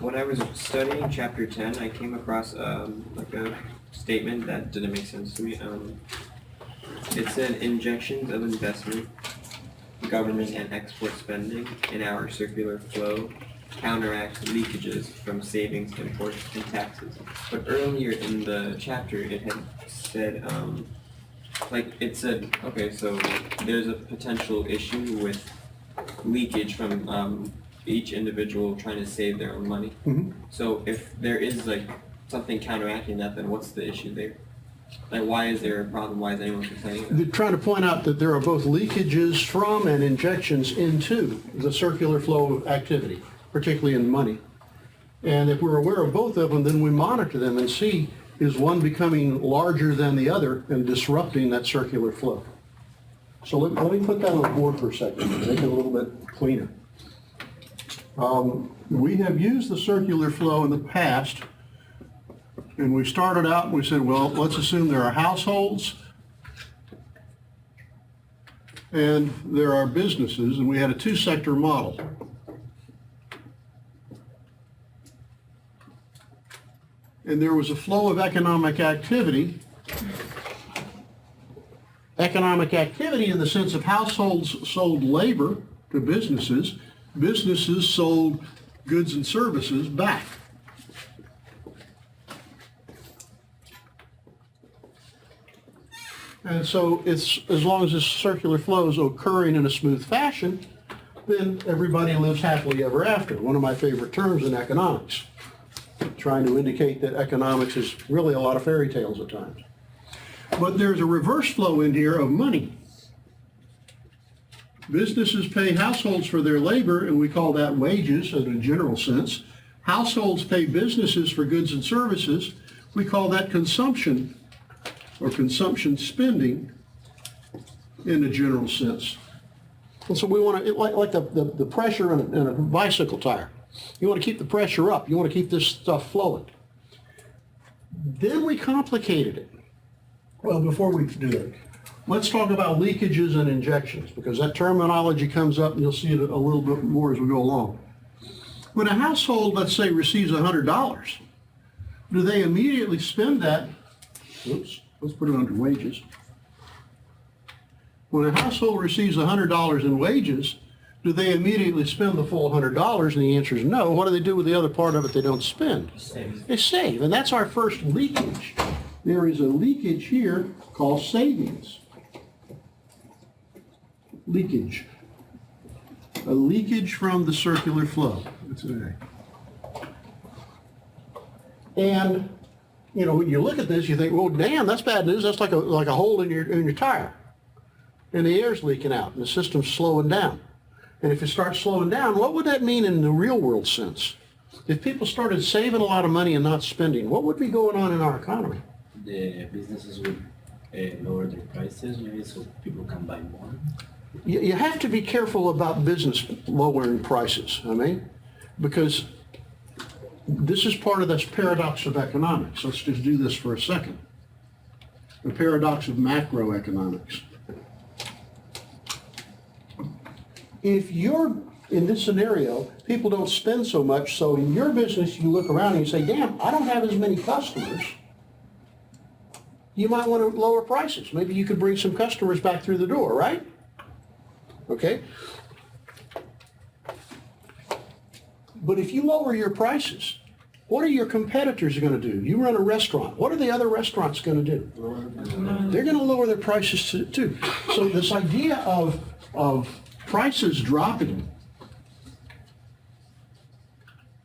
when I was studying chapter 10, I came across like a statement that didn't make sense to me. It said injections of investment, government and export spending in our circular flow counteract leakages from savings, imports, and taxes. But earlier in the chapter, it had said, okay, so there's a potential issue with leakage from each individual trying to save their own money. Mm-hmm. So if there is like something counteracting that, then what's the issue there? Like, why is there a problem? Why is anyone complaining about it? They're trying to point out that there are both leakages from and injections into the circular flow activity, particularly in money. And if we're aware of both of them, then we monitor them and see, is one becoming larger than the other and disrupting that circular flow? So let me put that on the board for a second, make it a little bit cleaner. We have used the circular flow in the past, and we started out and we said, well, let's assume there are households and there are businesses, and we had a two-sector model. And there was a flow of economic activity. Economic activity in the sense of households sold labor to businesses, businesses sold goods and services back. And so it's, as long as this circular flow is occurring in a smooth fashion, then everybody lives happily ever after. One of my favorite terms in economics, trying to indicate that economics is really a lot of fairy tales at times. But there's a reverse flow in here of money. Businesses pay households for their labor, and we call that wages in a general sense. Households pay businesses for goods and services. We call that consumption or consumption spending in a general sense. And so we want to, like the pressure in a bicycle tire. You want to keep the pressure up. You want to keep this stuff flowing. Then we complicated it. Well, before we do that, let's talk about leakages and injections, because that terminology comes up and you'll see it a little bit more as we go along. When a household, let's say, receives $100, do they immediately spend that? Oops, let's put it under wages. When a household receives $100 in wages, do they immediately spend the full $100? And the answer is no. What do they do with the other part of it they don't spend? Save. They save, and that's our first leakage. There is a leakage here called savings. Leakage. A leakage from the circular flow. That's an A. And, you know, when you look at this, you think, well, damn, that's bad news. That's like a hole in your tire. And the air's leaking out, and the system's slowing down. And if it starts slowing down, what would that mean in the real world sense? If people started saving a lot of money and not spending, what would be going on in our economy? The businesses would lower their prices, maybe, so people can buy more. You have to be careful about business lowering prices, because this is part of this paradox of economics. Let's just do this for a second. The paradox of macroeconomics. If you're in this scenario, people don't spend so much, so in your business you look around and you say, damn, I don't have as many customers. You might want to lower prices. Maybe you could bring some customers back through the door, right? Okay? But if you lower your prices, what are your competitors going to do? You run a restaurant. What are the other restaurants going to do? They're going to lower their prices too. So this idea of prices dropping,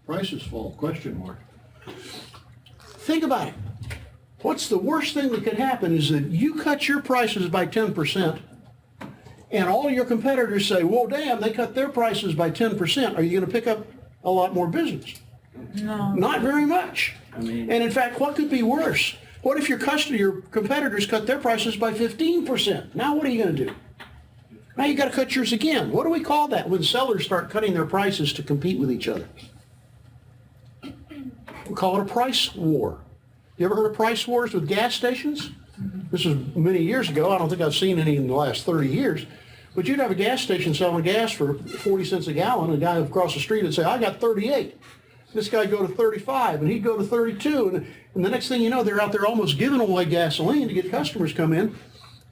prices fall, question mark. Think about it. What's the worst thing that could happen is that you cut your prices by 10%, and all your competitors say, well, damn, they cut their prices by 10%. Are you going to pick up a lot more business? No. Not very much. And in fact, what could be worse? What if your competitors cut their prices by 15%? Now what are you going to do? Now you got to cut yours again. What do we call that when sellers start cutting their prices to compete with each other? We call it a price war. You ever heard of price wars with gas stations? This was many years ago. I don't think I've seen any in the last 30 years. But you'd have a gas station selling gas for 40 cents a gallon, and a guy across the street would say, I got 38. This guy go to 35, and he'd go to 32, and the next thing you know, they're out there almost giving away gasoline to get customers come in.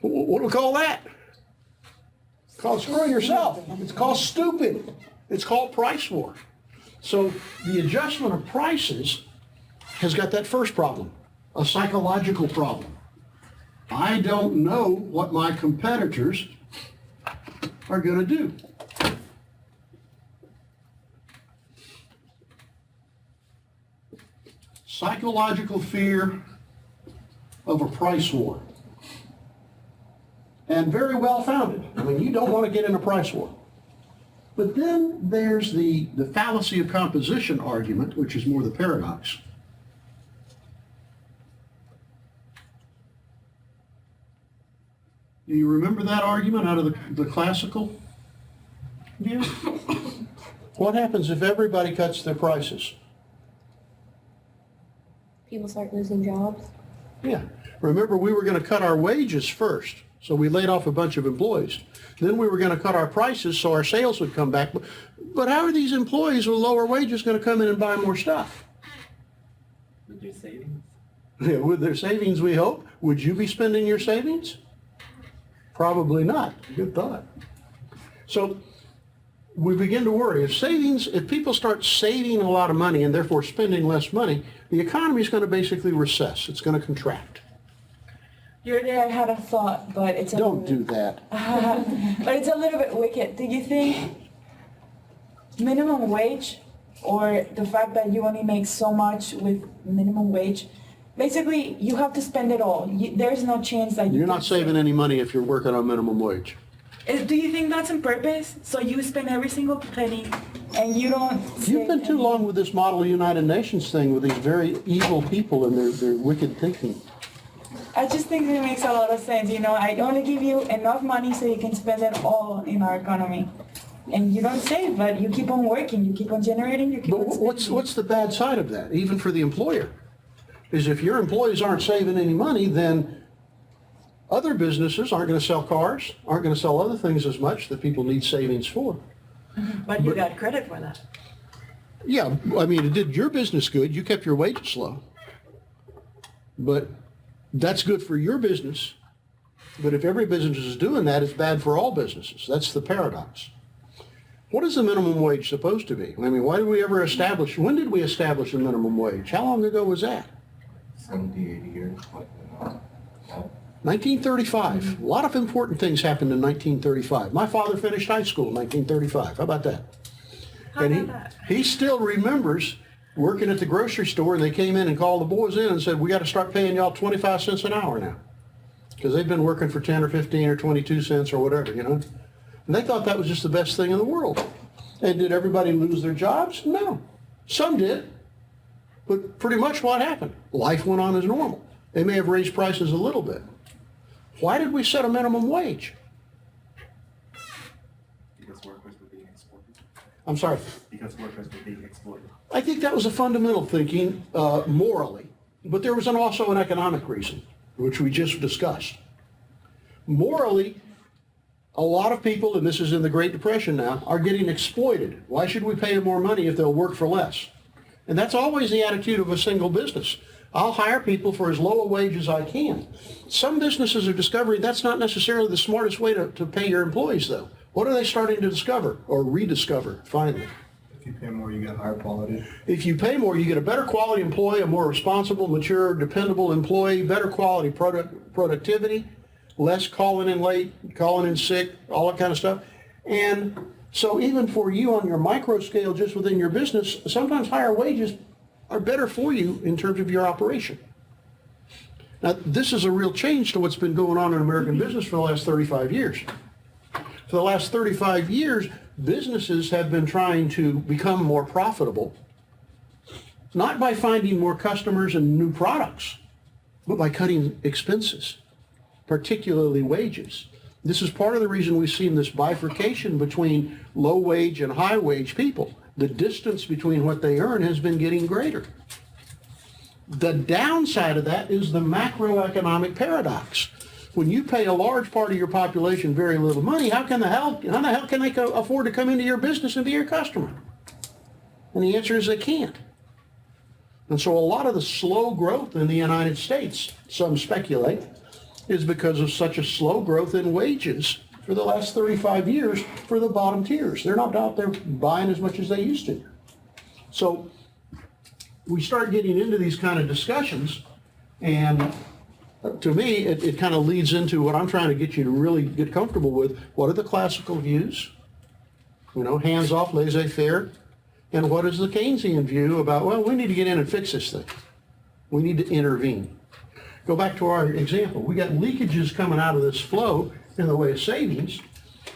What do we call that? It's called screwing yourself. It's called stupid. It's called price war. So the adjustment of prices has got that first problem, a psychological problem. I don't know what my competitors are going to do. Psychological fear of a price war. And very well founded. I mean, you don't want to get in a price war. But then there's the fallacy of composition argument, which is more the paradox. Do you remember that argument out of the classical view? What happens if everybody cuts their prices? People start losing jobs. Yeah. Remember, we were going to cut our wages first, so we laid off a bunch of employees. Then we were going to cut our prices so our sales would come back. But how are these employees with lower wages going to come in and buy more stuff? With your savings? Yeah, with their savings, we hope. Would you be spending your savings? Probably not. Good thought. So we begin to worry. If people start saving a lot of money and therefore spending less money, the economy is going to basically recess. It's going to contract. You're there, I had a thought, but it's a Don't do that. but it's a little bit wicked. Do you think minimum wage or the fact that you only make so much with minimum wage, basically you have to spend it all. There's no chance that You're not saving any money if you're working on minimum wage. Do you think that's on purpose? So you spend every single penny and you don't You've been save too any? long with this model United Nations thing with these very evil people and their wicked thinking. I just think it makes a lot of sense. You know, I only give you enough money so you can spend it all in our economy. And you don't save, but you keep on working, you keep on generating, you keep But on spending. what's the bad side of that, even for the employer? Is if your employees aren't saving any money, then other businesses aren't going to sell cars, aren't going to sell other things as much that people need savings for. But you got credit for that. Yeah, I mean, it did your business good. You kept your wages low. But that's good for your business. But if every business is doing that, it's bad for all businesses. That's the paradox. What is the minimum wage supposed to be? I mean, why did we ever establish, when did we establish a minimum wage? How long ago was that? 70, 80 years. 1935. A lot of important things happened in 1935. My father finished high school in 1935. How about that? How And about that? he still remembers working at the grocery store, and they came in and called the boys in and said, we got to start paying y'all 25 cents an hour now. Because they've been working for 10 or 15 or 22 cents or whatever, you know. And they thought that was just the best thing in the world. And did everybody lose their jobs? No. Some did. But pretty much what happened? Life went on as normal. They may have raised prices a little bit. Why did we set a minimum wage? Because workers were being exploited. I'm sorry. Because workers were being exploited. I think that was a fundamental thinking morally. But there was also an economic reason, which we just discussed. Morally, a lot of people, and this is in the Great Depression now, are getting exploited. Why should we pay them more money if they'll work for less? And that's always the attitude of a single business. I'll hire people for as low a wage as I can. Some businesses are discovering that's not necessarily the smartest way to pay your employees, though. What are they starting to discover or rediscover, finally? If you pay more, you get higher quality. If you pay more, you get a better quality employee, a more responsible, mature, dependable employee, better quality productivity, less calling in late, calling in sick, all that kind of stuff. And so even for you on your micro scale, just within your business, sometimes higher wages are better for you in terms of your operation. Now, this is a real change to what's been going on in American business for the last 35 years. For the last 35 years, businesses have been trying to become more profitable, not by finding more customers and new products, but by cutting expenses, particularly wages. This is part of the reason we've seen this bifurcation between low wage and high wage people. The distance between what they earn has been getting greater. The downside of that is the macroeconomic paradox. When you pay a large part of your population very little money, how the hell can they afford to come into your business and be your customer? And the answer is they can't. And so a lot of the slow growth in the United States, some speculate, is because of such a slow growth in wages for the last 35 years for the bottom tiers. They're not out there buying as much as they used to. So we start getting into these kind of discussions, and to me, it kind of leads into what I'm trying to get you to really get comfortable with. What are the classical views? You know, hands off, laissez-faire. And what is the Keynesian view about, well, we need to get in and fix this thing. We need to intervene. Go back to our example. We got leakages coming out of this flow in the way of savings.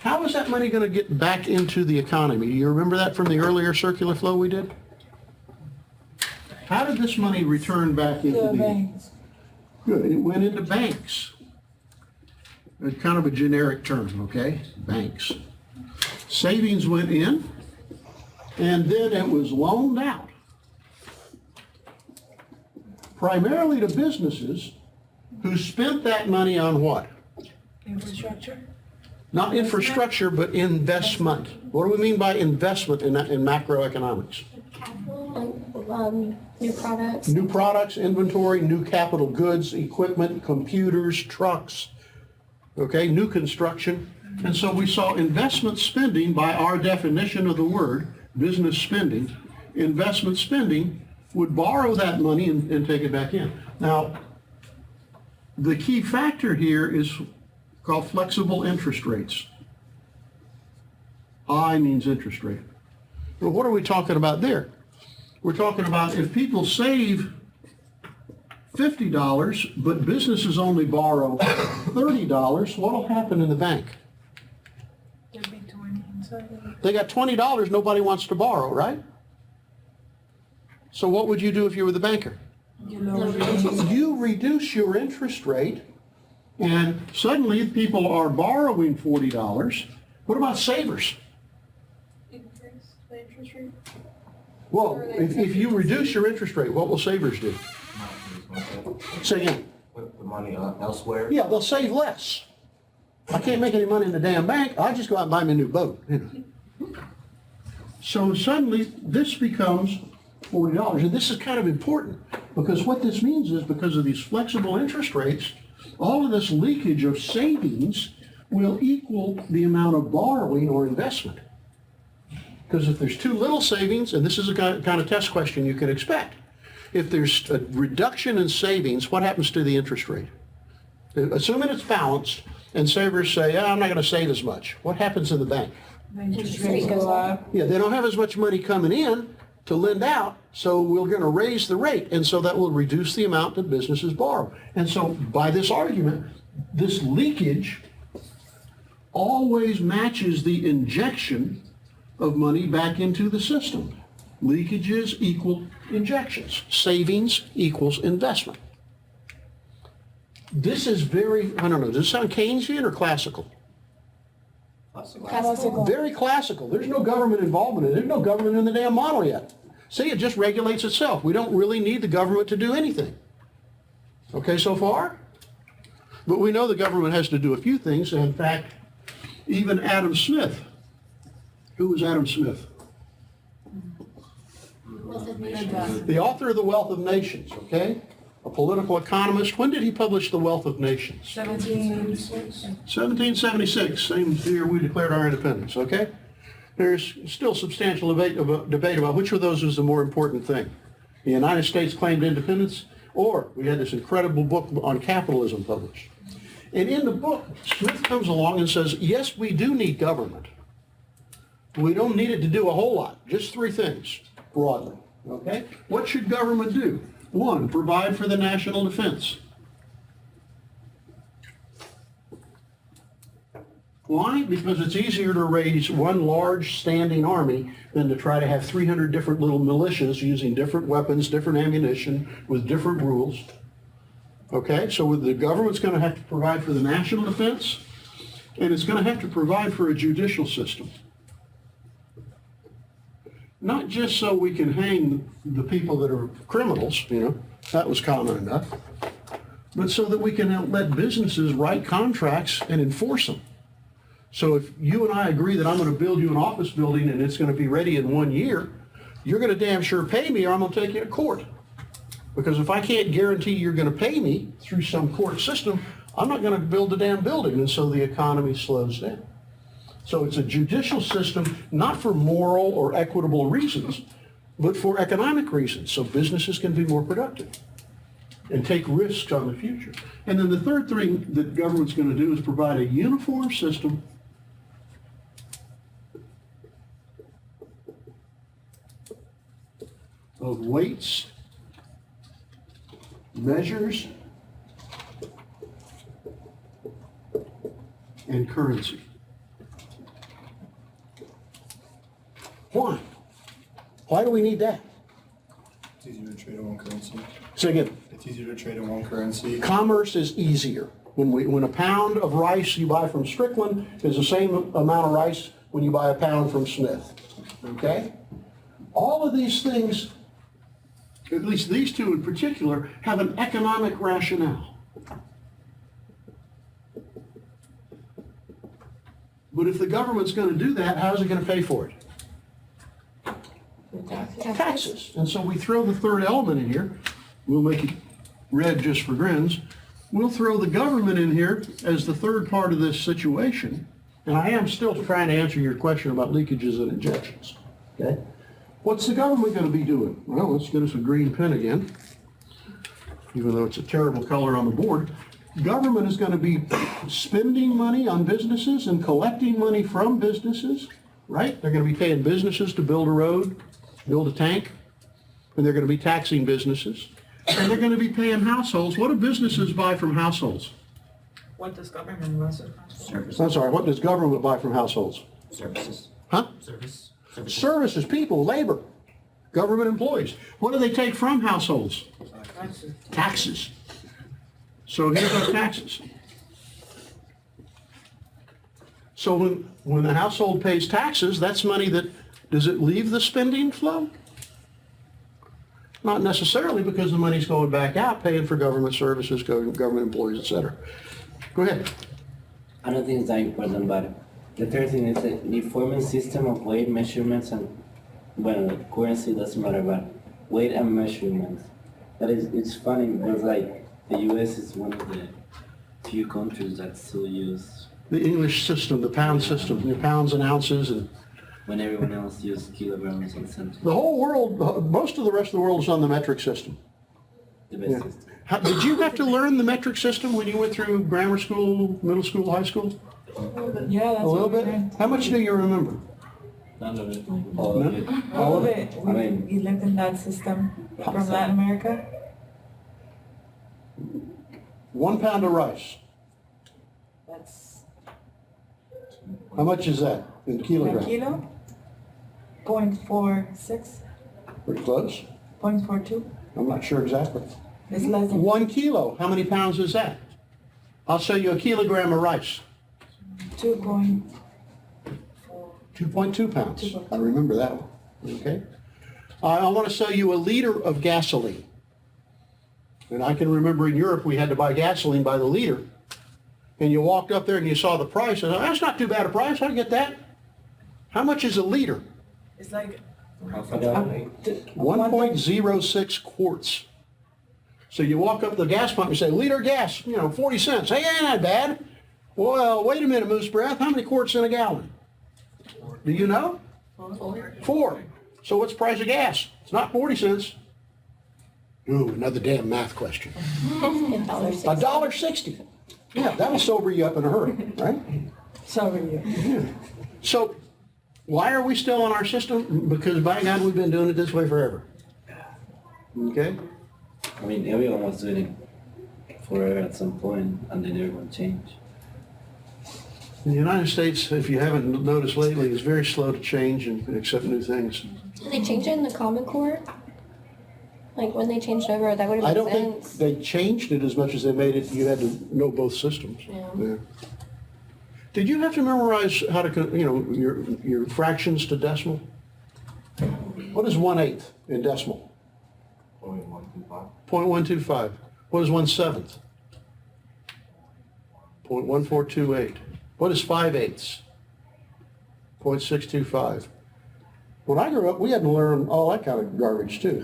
How is that money going to get back into the economy? Do you remember that from the earlier circular flow we did? How did this money return back into The the... banks. Good. It went into banks. It's kind of a generic term, okay? Banks. Savings went in, and then it was loaned out. Primarily to businesses who spent that money on what? Infrastructure? Not infrastructure, but investment. What do we mean by investment in macroeconomics? New products. New products, inventory, new capital goods, equipment, computers, trucks, okay, new construction. And so we saw investment spending, by our definition of the word, business spending, investment spending would borrow that money and take it back in. Now, the key factor here is called flexible interest rates. I means interest rate. Well, what are we talking about there? We're talking about if people save $50, but businesses only borrow $30, what'll happen in the bank? There'd be 20 inside. They got $20 nobody wants to borrow, right? So what would you do if you were the banker? You reduce your interest rate, and suddenly people are borrowing $40. What about savers? Increase the interest rate. Well, if you reduce your interest rate, what will savers do? Say again. Put the money elsewhere. Yeah, they'll save less. I can't make any money in the damn bank. I'll just go out and buy me a new boat. You know. So suddenly this becomes $40. And this is kind of important, because what this means is, because of these flexible interest rates, all of this leakage of savings will equal the amount of borrowing or investment. Because if there's too little savings, and this is a kind of test question you can expect, if there's a reduction in savings, what happens to the interest rate? Assuming it's balanced, and savers say, I'm not going to save as much. What happens in the bank? Interest rates go up. Yeah, they don't have as much money coming in to lend out, so we're going to raise the rate, and so that will reduce the amount that businesses borrow. And so by this argument, this leakage always matches the injection of money back into the system. Leakages equal injections. Savings equals investment. This is very, I don't know, does it sound Keynesian or classical? Classical. Very classical. There's no government involvement in it. There's no government in the damn model yet. See, it just regulates itself. We don't really need the government to do anything. Okay, so far? But we know the government has to do a few things. In fact, even Adam Smith. Who was Adam Smith? The author of The Wealth of Nations, okay? A political economist. When did he publish The Wealth of Nations? 1776, same year we declared our independence, okay? There's still substantial debate about which of those was the more important thing. The United States claimed independence, or we had this incredible book on capitalism published. And in the book, Smith comes along and says, yes, we do need government. We don't need it to do a whole lot, just three things, broadly, okay? What should government do? One, provide for the national defense. Why? Because it's easier to raise one large standing army than to try to have 300 different little militias using different weapons, different ammunition, with different rules. Okay, so the government's going to have to provide for the national defense, and it's going to have to provide for a judicial system. Not just so we can hang the people that are criminals, you know, that was common enough, but so that we can let businesses write contracts and enforce them. So if you and I agree that I'm going to build you an office building and it's going to be ready in 1 year, you're going to damn sure pay me or I'm going to take you to court. Because if I can't guarantee you're going to pay me through some court system, I'm not going to build the damn building, and so the economy slows down. So it's a judicial system, not for moral or equitable reasons, but for economic reasons, so businesses can be more productive and take risks on the future. And then the third thing that government's going to do is provide a uniform system of weights, measures, and currency. Why? Why do we need that? It's easier to trade in one currency. Say again. It's easier to trade in one currency. Commerce is easier. When a pound of rice you buy from Strickland is the same amount of rice when you buy a pound from Smith. Okay? All of these things, at least these two in particular, have an economic rationale. But if the government's going to do that, how's it going to pay for it? Taxes. And so we throw the third element in here. We'll make it red just for grins. We'll throw the government in here as the third part of this situation. And I am still trying to answer your question about leakages and injections. Okay? What's the government going to be doing? Well, let's get us a green pen again, even though it's a terrible color on the board. Government is going to be spending money on businesses and collecting money from businesses, right? They're going to be paying businesses to build a road, build a tank, and they're going to be taxing businesses. And they're going to be paying households. What do businesses buy from households? What does government buy from households? I'm sorry, what does government buy from households? Services. Huh? Services. Services, people, labor, government employees. What do they take from households? Taxes. So here's our taxes. So when the household pays taxes, that's money that, does it leave the spending flow? Not necessarily, because the money's going back out, paying for government services, government employees, etc. Go ahead. I don't think it's that important, but the third thing is that the forming system of weight measurements and, well, currency doesn't matter, but weight and measurements. That is, it's funny because like the US is one of the few countries that still use, The English system, the pound system, your pounds and ounces, and when everyone else uses kilograms and centimeters. the whole world, most of the rest of the world is on the metric system. The best Yeah. system. Did you have to learn the metric system when you went through grammar school, middle school, high school? Yeah, that's A little what we bit? learned. How much do you remember? None of it. No? All of it. All of it. I mean- We lived in that system from Latin America. 1 pound of rice. That's How much is that in a kilograms? kilo. 0.46, Pretty close. 0.42. I'm not sure exactly. It's less than 1 kilo, how many pounds is that? I'll show you a kilogram of rice. 2.4. 2.2 pounds. 2.2. I remember that one. Okay. I want to sell you a liter of gasoline. And I can remember in Europe we had to buy gasoline by the liter. And you walked up there and you saw the price. And that's not too bad a price. I get that. How much is a liter? It's like 1.06 quarts. So you walk up to the gas pump and say, liter of gas, 40 cents. Hey, ain't that bad. Well, wait a minute, Moose Breath. How many quarts in a gallon? Do you know? 4. So what's the price of gas? It's not 40 cents. Ooh, another damn math question. $1.60. Yeah, that'll sober you up in a hurry, right? sorry. So why are we still on our system? Because by God, we've been doing it this way forever. Okay? I mean, everyone was doing it forever at some point, and they never going to change. The United States, if you haven't noticed lately, is very slow to change and accept new things. Did they change it in the Common Core? Like when they changed over, that would I have don't made think sense. they changed it as much as they made it, you had to know both systems. Yeah. Did you have to memorize how to, your fractions to decimal? What is 1/8 in decimal? 0.125. 0.125. What is 1/7? 0.1428. What is 5/8? 0.625. When I grew up, we had to learn all that kind of garbage too,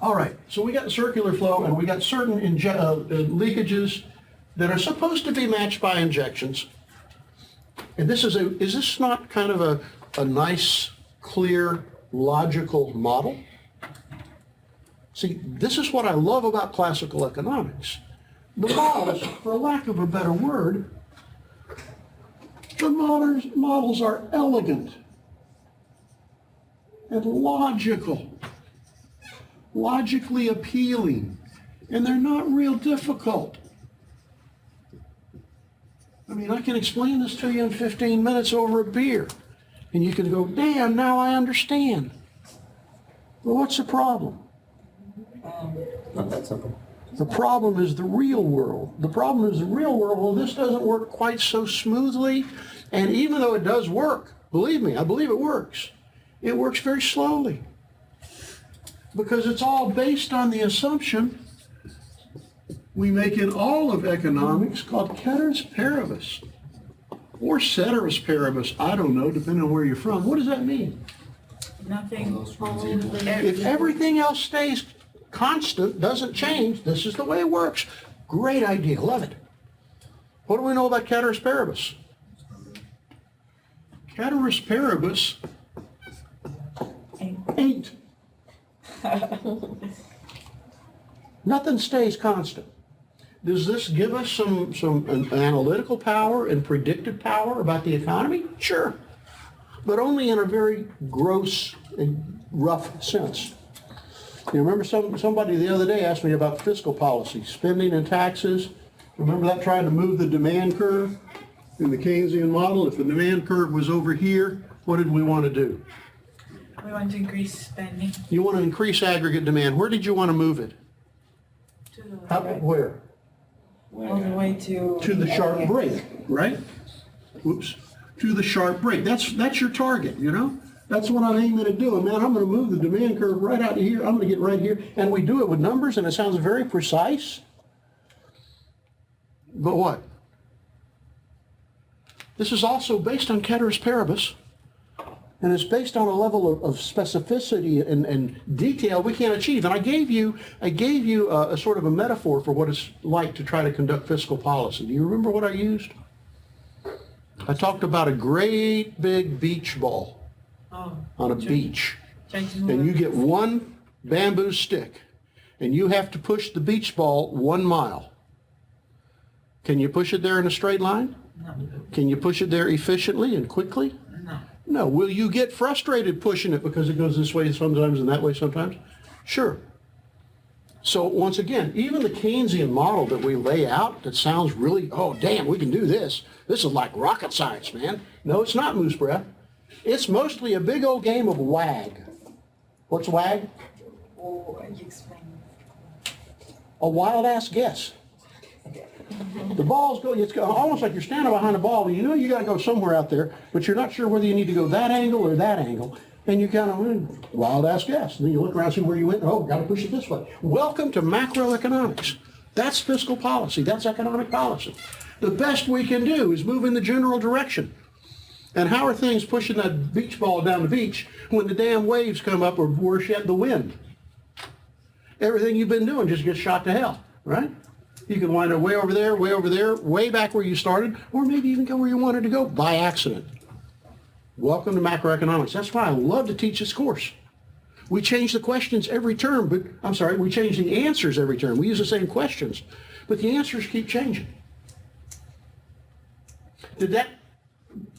All right, so we got circular flow and we got certain leakages that are supposed to be matched by injections. And is this not kind of a nice, clear, logical model? See, this is what I love about classical economics. The models, for lack of a better word, the models are elegant and logical, logically appealing, and they're not real difficult. I mean, I can explain this to you in 15 minutes over a beer, and you can go, damn, now I understand. Well, what's the problem? Not that simple. The problem is the real world. The problem is the real world. Well, this doesn't work quite so smoothly, and even though it does work, believe me, I believe it works very slowly. Because it's all based on the assumption we make in all of economics called ceteris paribus, or ceteris paribus, I don't know, depending on where you're from. What does that mean? Nothing. If everything else stays constant, doesn't change, this is the way it works. Great idea, love it. What do we know about ceteris paribus? Ceteris paribus ain't. Nothing stays constant. Does this give us some analytical power and predictive power about the economy? Sure, but only in a very gross and rough sense. You remember somebody the other day asked me about fiscal policy, spending and taxes. Remember that, trying to move the demand curve in the Keynesian model? If the demand curve was over here, what did we want to do? We want to increase spending. You want to increase aggregate demand. Where did you want to move it? To the Where? all the way to To the sharp break, right? Oops. To the sharp break. That's your target, you know? That's what I'm aiming at doing. Man, I'm going to move the demand curve right out of here. I'm going to get right here. And we do it with numbers, and it sounds very precise. But what? This is also based on ceteris paribus, and it's based on a level of specificity and detail we can't achieve. And I gave you a sort of a metaphor for what it's like to try to conduct fiscal policy. Do you remember what I used? I talked about a great big beach ball on a beach, and you get one bamboo stick, and you have to push the beach ball 1 mile. Can you push it there in a straight line? No. Can you push it there efficiently and quickly? No. No. Will you get frustrated pushing it because it goes this way sometimes and that way sometimes? Sure. So once again, even the Keynesian model that we lay out that sounds really, oh damn, we can do this. This is like rocket science, man. No, it's not, moose breath. It's mostly a big old game of WAG. What's WAG? Oh, you explain. A wild ass guess. The ball's going, it's almost like you're standing behind a ball and you know you got to go somewhere out there, but you're not sure whether you need to go that angle or that angle. And you kind of, wild ass guess. And then you look around, see where you went, oh, got to push it this way. Welcome to macroeconomics. That's fiscal policy. That's economic policy. The best we can do is move in the general direction. And how are things pushing that beach ball down the beach when the damn waves come up, or worse yet, the wind? Everything you've been doing just gets shot to hell, right? You can wind up way over there, way back where you started, or maybe even go where you wanted to go by accident. Welcome to macroeconomics. That's why I love to teach this course. We change the questions every term, we change the answers every term. We use the same questions, but the answers keep changing. Did that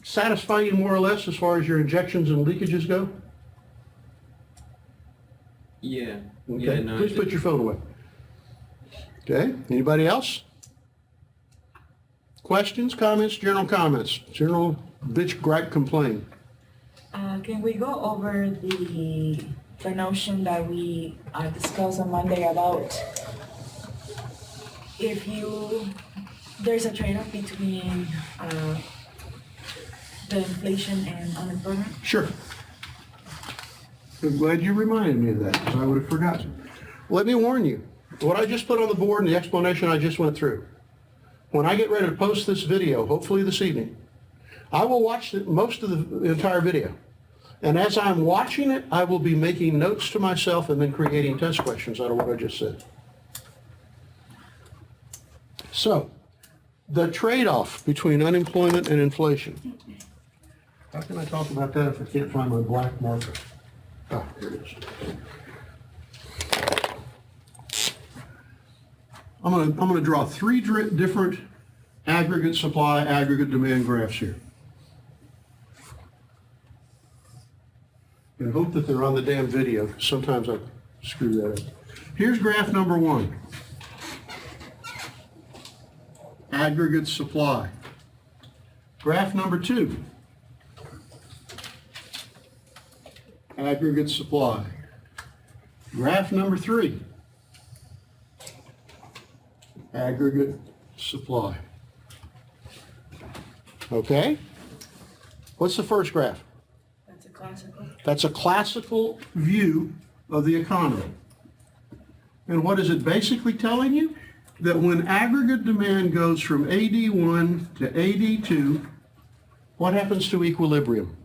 satisfy you more or less as far as your injections and leakages go? Yeah. Okay, Yeah, no, please put your phone away. Okay, anybody else? Questions, comments, general comments? General bitch, gripe, complain. Can we go over the notion that we discussed on Monday about if there's a trade-off between the inflation and unemployment? Sure. I'm glad you reminded me of that, because I would have forgotten. Let me warn you, what I just put on the board and the explanation I just went through, when I get ready to post this video, hopefully this evening, I will watch most of the entire video. And as I'm watching it, I will be making notes to myself and then creating test questions out of what I just said. So, the trade-off between unemployment and inflation. How can I talk about that if I can't find my black marker? Ah, here it is. I'm gonna draw three different aggregate supply, aggregate demand graphs here. And hope that they're on the damn video, 'cause sometimes I screw that up. Here's graph number one. Aggregate supply. Graph number two. Aggregate supply. Graph number three. Aggregate supply. Okay? What's the first graph? That's a classical. That's a classical view of the economy. And what is it basically telling you? That when aggregate demand goes from AD1 to AD2, what happens to equilibrium?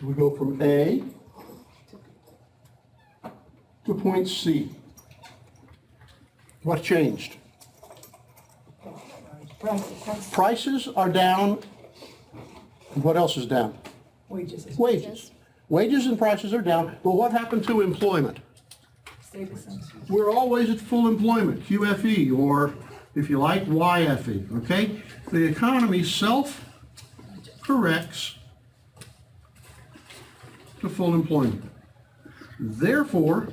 We go from A to point C. What changed? Prices are down. What else is down? Wages. Wages. Wages and prices are down, but what happened to employment? Stay the same. We're always at full employment, QFE, or if you like, YFE, okay? The economy self-corrects to full employment. Therefore,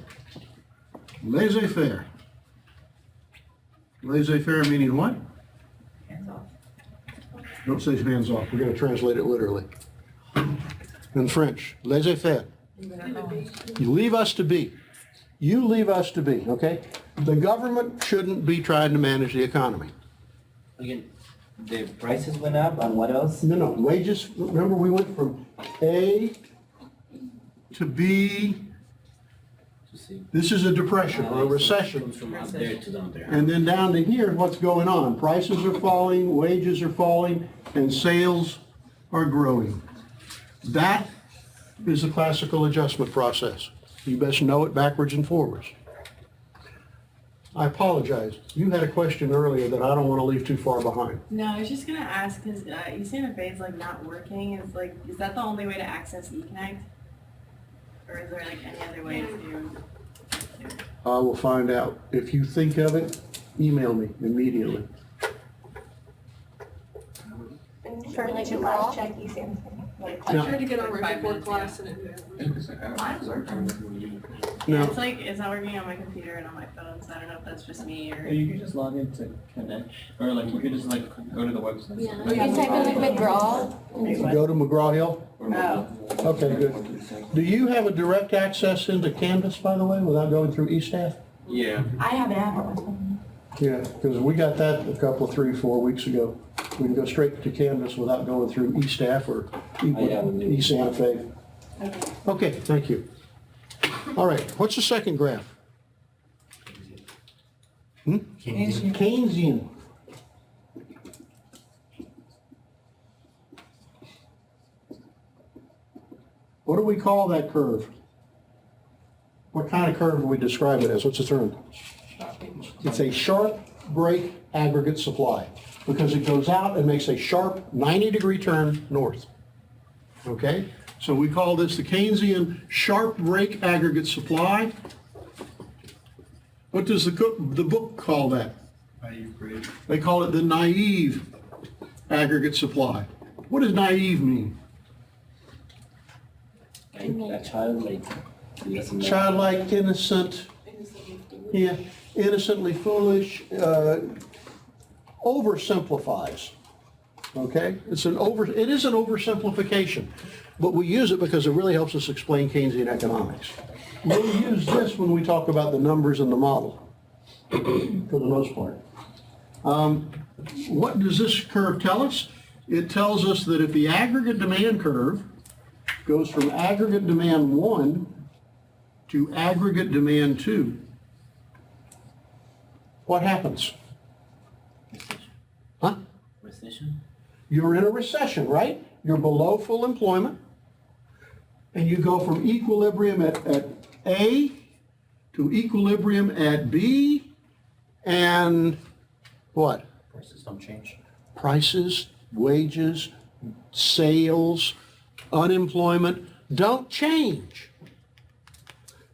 laissez-faire. Laissez-faire meaning what? Hands off. Don't say hands off, we're going to translate it literally. In French, laissez-faire. You leave us to be. You leave us to be, okay? The government shouldn't be trying to manage the economy. Again, the prices went up, and what else? No, wages, remember we went from A to B. To see. This is a depression or a recession. From up there to down there. And then down to here, what's going on? Prices are falling, wages are falling, and sales are growing. That is the classical adjustment process. You best know it backwards and forwards. I apologize. You had a question earlier that I don't want to leave too far behind. No, I was just gonna ask, because you say the phrase like not working, is that the only way to access eConnect? Or is there like any other way to? I will find out. If you think of it, email me immediately. For like a raw. I No. tried to get on right before class and it No. it's not working on my computer and on my phone, so I don't know if that's just me or. You can just log into Connect, or like you could just like go to the website. Yeah, you can type in like McGraw. Go to McGraw-Hill? Oh. Okay, good. Do you have a direct access into Canvas, by the way, without going through eStaff? Yeah. I have an app. Yeah, because we got that a couple, 3-4 weeks ago. We can go straight to Canvas without going through eStaff or eSanta Fe. Okay, thank you. All right, what's the second graph? Keynesian. What do we call that curve? What kind of curve do we describe it as? What's the term? It's a sharp break aggregate supply because it goes out and makes a sharp 90-degree turn north. Okay? So we call this the Keynesian sharp break aggregate supply. What does the book call that? They call it the naive aggregate supply. What does naive mean? A child like doesn't know. Childlike, innocent, yeah, innocently foolish, oversimplifies. Okay? It is an oversimplification, but we use it because it really helps us explain Keynesian economics. We'll use this when we talk about the numbers in the model, for the most part. What does this curve tell us? It tells us that if the aggregate demand curve goes from aggregate demand 1 to aggregate demand 2, what happens? Recession. Huh? Recession. You're in a recession, right? you're below full employment, and you go from equilibrium at A to equilibrium at B, and what? Prices don't change. Prices, wages, sales, unemployment don't change.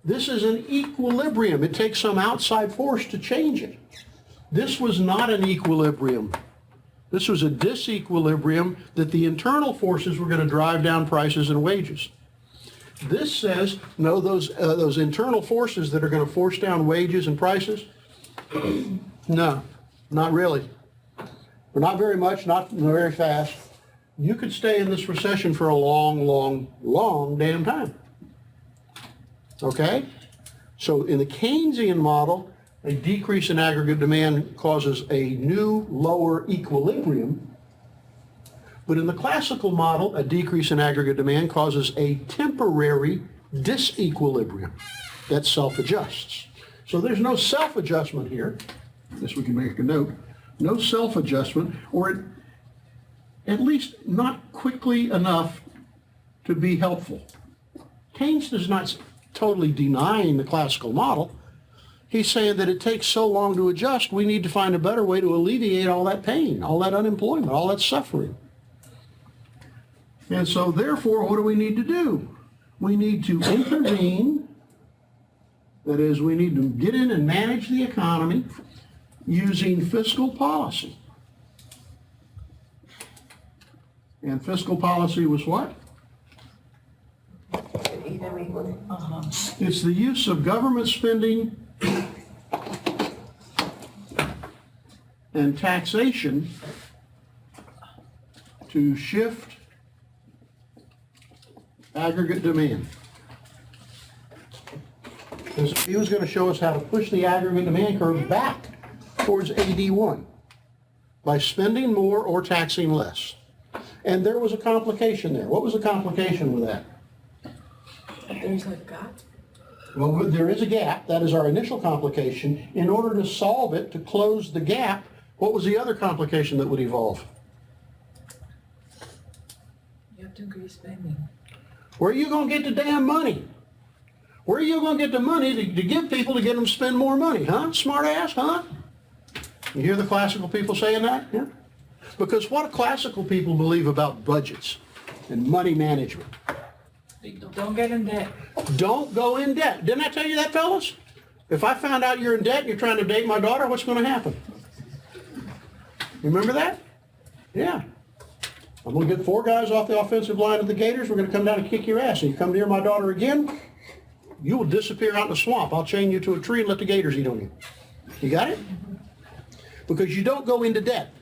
This is an equilibrium. It takes some outside force to change it. This was not an equilibrium. This was a disequilibrium that the internal forces were going to drive down prices and wages. This says, no, those internal forces that are going to force down wages and prices, no, not really. Or not very much, not very fast. You could stay in this recession for a long, long, long damn time. Okay? So in the Keynesian model, a decrease in aggregate demand causes a new lower equilibrium. But in the classical model, a decrease in aggregate demand causes a temporary disequilibrium that self-adjusts. So there's no self-adjustment here. This we can make a note. No self-adjustment, or at least not quickly enough to be helpful. Keynes is not totally denying the classical model. He's saying that it takes so long to adjust, we need to find a better way to alleviate all that pain, all that unemployment, all that suffering. And so therefore, what do we need to do? We need to intervene. That is, we need to get in and manage the economy using fiscal policy. And fiscal policy was what? It's the use of government spending and taxation to shift aggregate demand. He was going to show us how to push the aggregate demand curve back towards AD1 by spending more or taxing less. And there was a complication there. What was the complication with that? There's a gap. Well, there is a gap. That is our initial complication. In order to solve it, to close the gap, what was the other complication that would evolve? You have to increase spending. Where are you going to get the damn money? Where are you going to get the money to give people to get them to spend more money, huh? Smart ass, huh? You hear the classical people saying that? Yeah. Because what do classical people believe about budgets and money management? Don't get in debt. Don't go in debt. Didn't I tell you that, fellas? If I found out you're in debt and you're trying to date my daughter, what's going to happen? You remember that? Yeah. I'm going to get 4 guys off the offensive line of the Gators. We're going to come down and kick your ass. And you come near my daughter again, you will disappear out in the swamp. I'll chain you to a tree and let the Gators eat on you. You got it? Because you don't go into debt.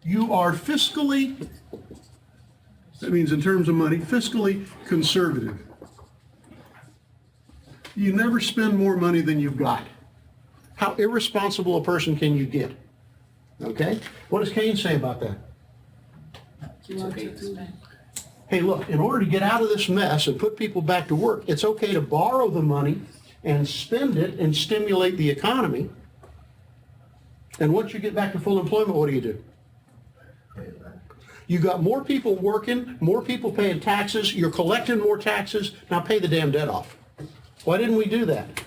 You are fiscally, that means in terms of money, fiscally conservative. You never spend more money than you've got. How irresponsible a person can you get? Okay? What does Keynes say about that? You want to spend. Hey, look, in order to get out of this mess and put people back to work, it's okay to borrow the money and spend it and stimulate the economy. And once you get back to full employment, what do? You got more people working, more people paying taxes, you're collecting more taxes, now pay the damn debt off. Why didn't we do that?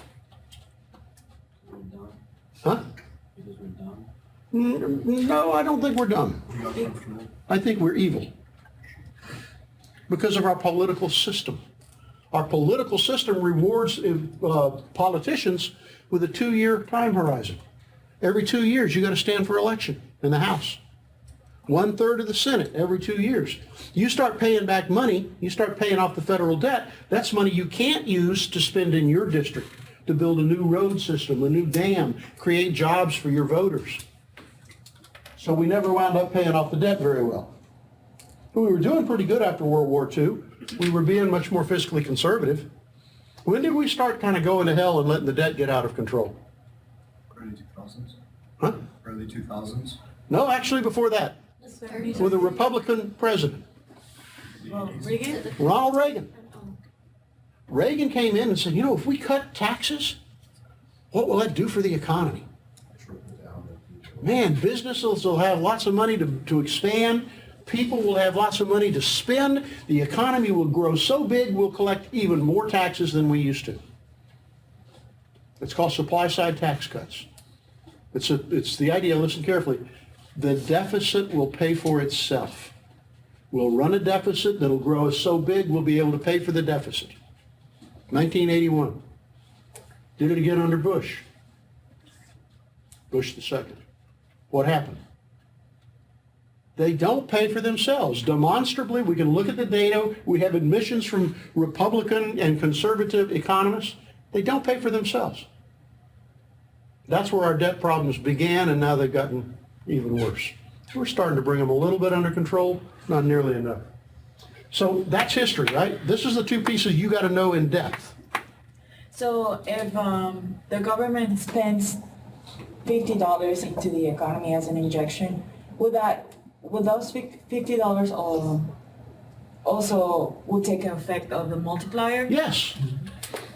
We're done. Huh? Because we're done. No, I don't think we're dumb. I think we're evil. Because of our political system. Our political system rewards politicians with a 2-year time horizon. Every 2 years, you got to stand for election in the House. 1/3 of the Senate every 2 years. You start paying back money, you start paying off the federal debt, that's money you can't use to spend in your district, to build a new road system, a new dam, create jobs for your voters. So we never wound up paying off the debt very well. But we were doing pretty good after World War II. We were being much more fiscally conservative. When did we start kind of going to hell and letting the debt get out of control? Early 2000s? Huh? Early 2000s? No, actually before that, with a Republican president, Reagan? Ronald Reagan. Reagan came in and said, you know, if we cut taxes, what will that do for the economy? Man, businesses will have lots of money to expand. People will have lots of money to spend. The economy will grow so big, we'll collect even more taxes than we used to. It's called supply-side tax cuts. It's the idea, listen carefully, the deficit will pay for itself. We'll run a deficit that'll grow so big, we'll be able to pay for the deficit. 1981. Did it again under Bush. Bush the second. What happened? They don't pay for themselves. Demonstrably, we can look at the data. We have admissions from Republican and conservative economists. They don't pay for themselves. That's where our debt problems began, and now they've gotten even worse. We're starting to bring them a little bit under control, not nearly enough. So that's history, right? This is the two pieces you got to know in depth. So if the government spends $50 into the economy as an injection, would those $50 also will take an effect of the multiplier? Yes,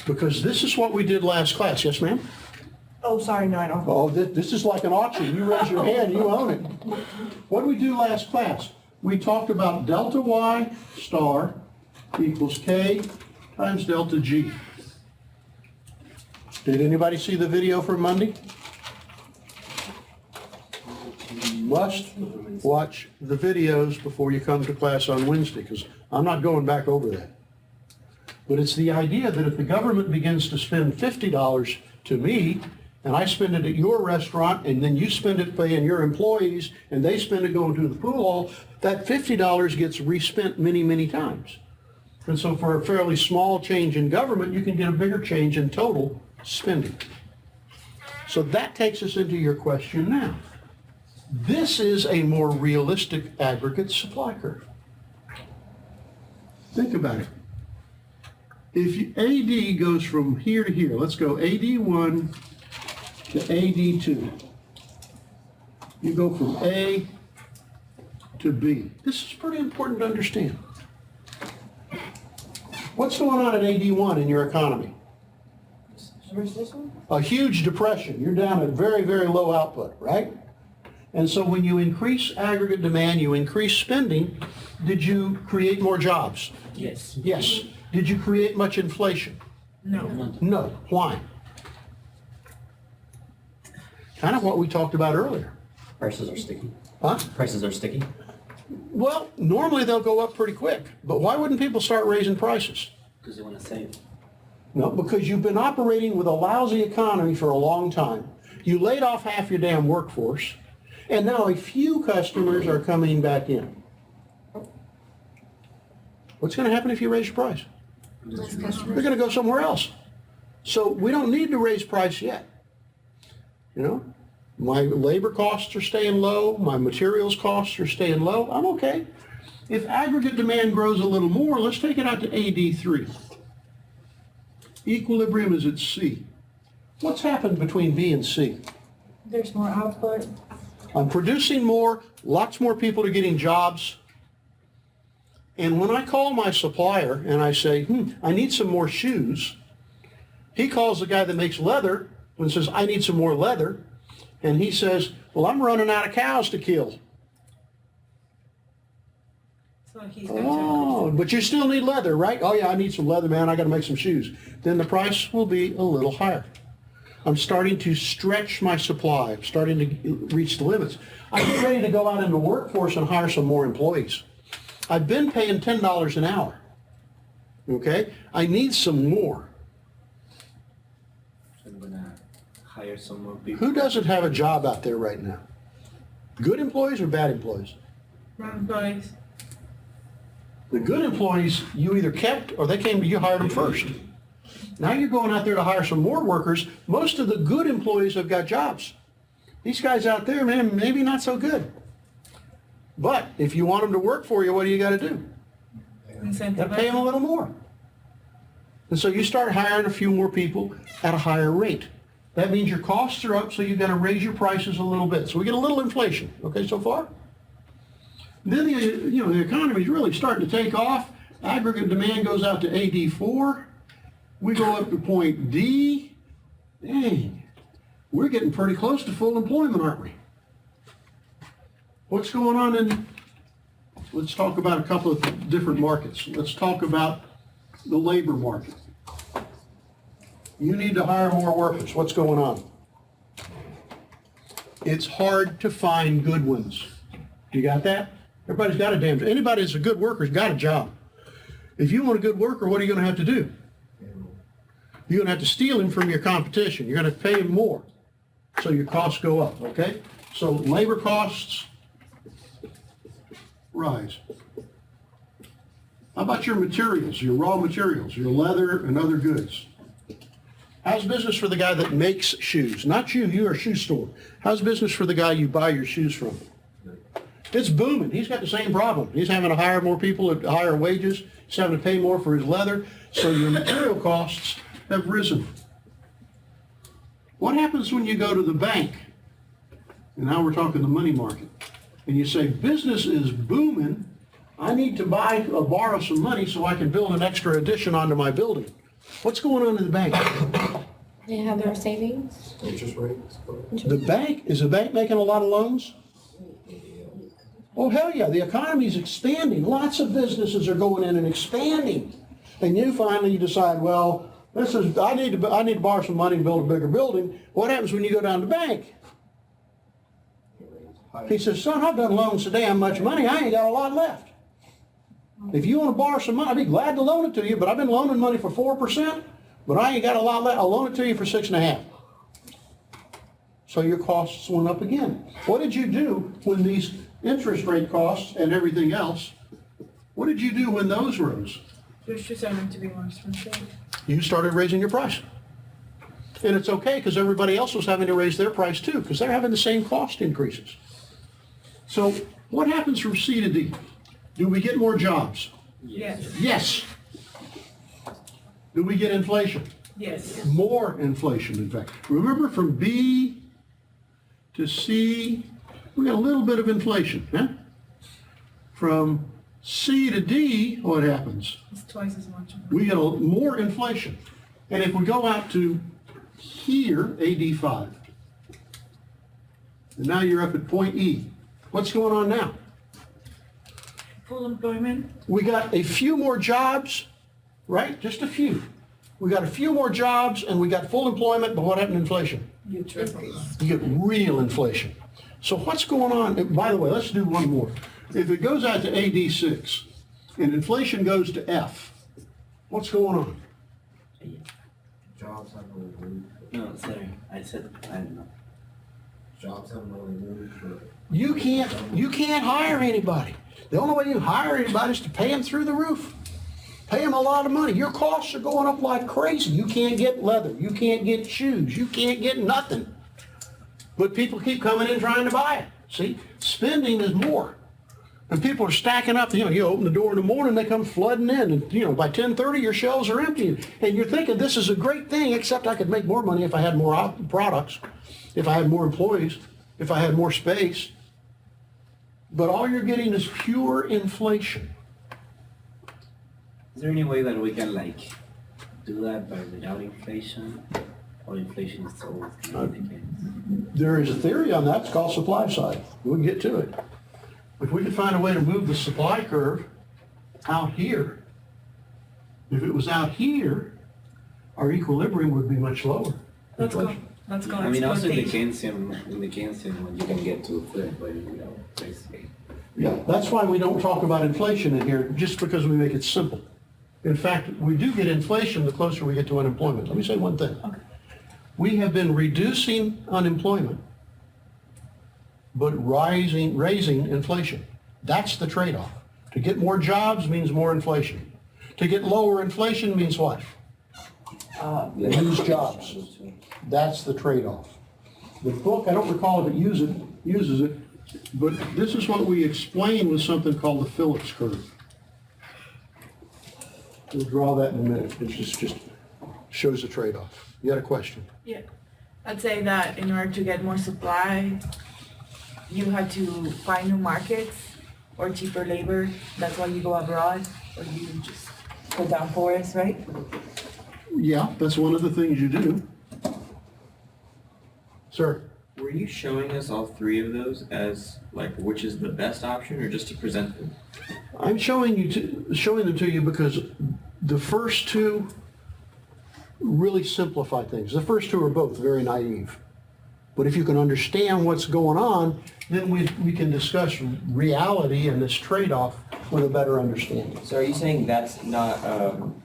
because this is what we did last class. Yes, ma'am? Oh, sorry, no, I don't. Oh, this is like an auction. You raise your hand, you own it. What did we do last class? We talked about delta Y star equals K times delta G. Did anybody see the video from Monday? You must watch the videos before you come to class on Wednesday, because I'm not going back over that. But it's the idea that if the government begins to spend $50 to me, and I spend it at your restaurant, and then you spend it paying your employees, and they spend it going to the pool hall, that $50 gets respent many, many times. And so for a fairly small change in government, you can get a bigger change in total spending. So that takes us into your question now. This is a more realistic aggregate supply curve. Think about it. If AD goes from here to here, let's go AD1 to AD2. You go from A to B. This is pretty important to understand. What's going on at AD1 in your economy? A huge depression. You're down at very, very low output, right? And so when you increase aggregate demand, you increase spending, did you create more jobs? Yes. Yes. Did you create much inflation? No. No. Why? Kind of what we talked about earlier. Prices are sticky. Huh? Prices are sticky. Well, normally they'll go up pretty quick, but why wouldn't people start raising prices? Because they want to save. No, because you've been operating with a lousy economy for a long time. You laid off half your damn workforce, and now a few customers are coming back in. What's going to happen if you raise your price? Less They're customers. going to go somewhere else. So we don't need to raise price yet. You know, my labor costs are staying low, my materials costs are staying low, I'm okay. If aggregate demand grows a little more, let's take it out to AD3. Equilibrium is at C. What's happened between B and C? There's more output. I'm producing more, lots more people are getting jobs. And when I call my supplier and I say, I need some more shoes, he calls the guy that makes leather and says, I need some more leather. And he says, well, I'm running out of cows to kill. So he's going Oh, but you still need leather, right? Oh yeah, I need some leather, man. I got to make some shoes. Then the price will be a little higher. I'm starting to stretch my supply. I'm starting to reach the limits. I'm getting ready to go out into the workforce and hire some more employees. I've been paying $10 an hour. Okay? I need some more. I'm gonna hire some more people. Who doesn't have a job out there right now? Good employees or bad employees? employees. The good employees you either kept or they came to you, hired them first. Now you're going out there to hire some more workers. Most of the good employees have got jobs. These guys out there, man, maybe not so good. But if you want them to work for you, what do you got to do? You got to pay them a little more. And so you start hiring a few more people at a higher rate. That means your costs are up, so you've got to raise your prices a little bit. So we get a little inflation, okay, so far? Then the economy is really starting to take off. Aggregate demand goes out to AD4. We go up to point D. Dang, we're getting pretty close to full employment, aren't we? What's going on in let's talk about a couple of different markets. Let's talk about the labor market. You need to hire more workers. What's going on? It's hard to find good ones. You got that? Everybody's got a damn, anybody that's a good worker's got a job. If you want a good worker, what are you going to have to do? You're going to have to steal him from your competition. You're going to pay him more. So your costs go up, okay? So labor costs rise. How about your materials, your raw materials, your leather and other goods? How's business for the guy that makes shoes? Not you, you're a shoe store. How's business for the guy you buy your shoes from? It's booming. He's got the same problem. He's having to hire more people at higher wages. He's having to pay more for his leather. So your material costs have risen. What happens when you go to the bank? And now we're talking the money market. And you say, business is booming. I need to borrow some money so I can build an extra addition onto my building. What's going on in the bank? They have more savings. Interest rates. The bank, is the bank making a lot of loans? Oh, hell yeah, the economy's expanding. Lots of businesses are going in and expanding. And you finally decide, well, I need to borrow some money and build a bigger building. What happens when you go down to the bank? He says, son, I've done loans today, how much money? I ain't got a lot left. If you want to borrow some money, I'd be glad to loan it to you, but I've been loaning money for 4%, but I ain't got a lot left. I'll loan it to you for 6.5%. So your costs went up again. What did you do when these interest rate costs and everything else, what did you do when those rose? Your shoes are meant to be more expensive. You started raising your price. And it's okay because everybody else was having to raise their price too because they're having the same cost increases. So what happens from C to D? Do we get more jobs? Yes. Yes. Do we get inflation? Yes. More inflation, in fact. Remember, from B to C, we got a little bit of inflation. Huh? From C to D, what happens? It's twice as much. We get more inflation. And if we go out to here, AD5, and now you're up at point E, what's going on now? Full employment. We got a few more jobs, right? Just a few. We got a few more jobs and we got full employment, but what happened to inflation? You triple. You get real inflation. So what's going on? By the way, let's do one more. If it goes out to AD6 and inflation goes to F, what's going on? Jobs haven't really moved. No, sorry. I said, I don't know. Jobs haven't really moved. But You can't hire anybody. The only way you hire anybody is to pay them through the roof. Pay them a lot of money. Your costs are going up like crazy. You can't get leather. You can't get shoes. You can't get nothing. But people keep coming in trying to buy it. See, spending is more. And people are stacking up. You open the door in the morning, they come flooding in. And, by 10:30, your shelves are empty. And you're thinking, this is a great thing, except I could make more money if I had more products, if I had more employees, if I had more space. But all you're getting is pure inflation. Is there any way that we can do that by without inflation? Or inflation is always going to be the case? There is a theory on that. It's called supply side. We'll get to it. If we could find a way to move the supply curve out here, if it was out here, our equilibrium would be much lower. Let's go. Let's go. I mean, also in the Exploitation. Keynesian, when you can get to full employment, basically. Yeah, that's why we don't talk about inflation in here, just because we make it simple. In fact, we do get inflation the closer we get to unemployment. Let me say one thing. Okay. We have been reducing unemployment, but raising inflation. That's the trade-off. To get more jobs means more inflation. To get lower inflation means what? Lose jobs. That's the trade-off. The book, I don't recall if it uses it, but this is what we explain with something called the Phillips curve. We'll draw that in a minute. It just shows the trade-off. You had a question? Yeah. I'd say that in order to get more supply, you had to find new markets or cheaper labor. That's why you go abroad, or you just go down forests, right? Yeah, that's one of the things you do. Sir? Were you showing us all three of those as like which is the best option, or just to present them? I'm showing them to you because the first two really simplify things. The first two are both very naive. But if you can understand what's going on, then we can discuss reality and this trade-off with a better understanding. So are you saying that's not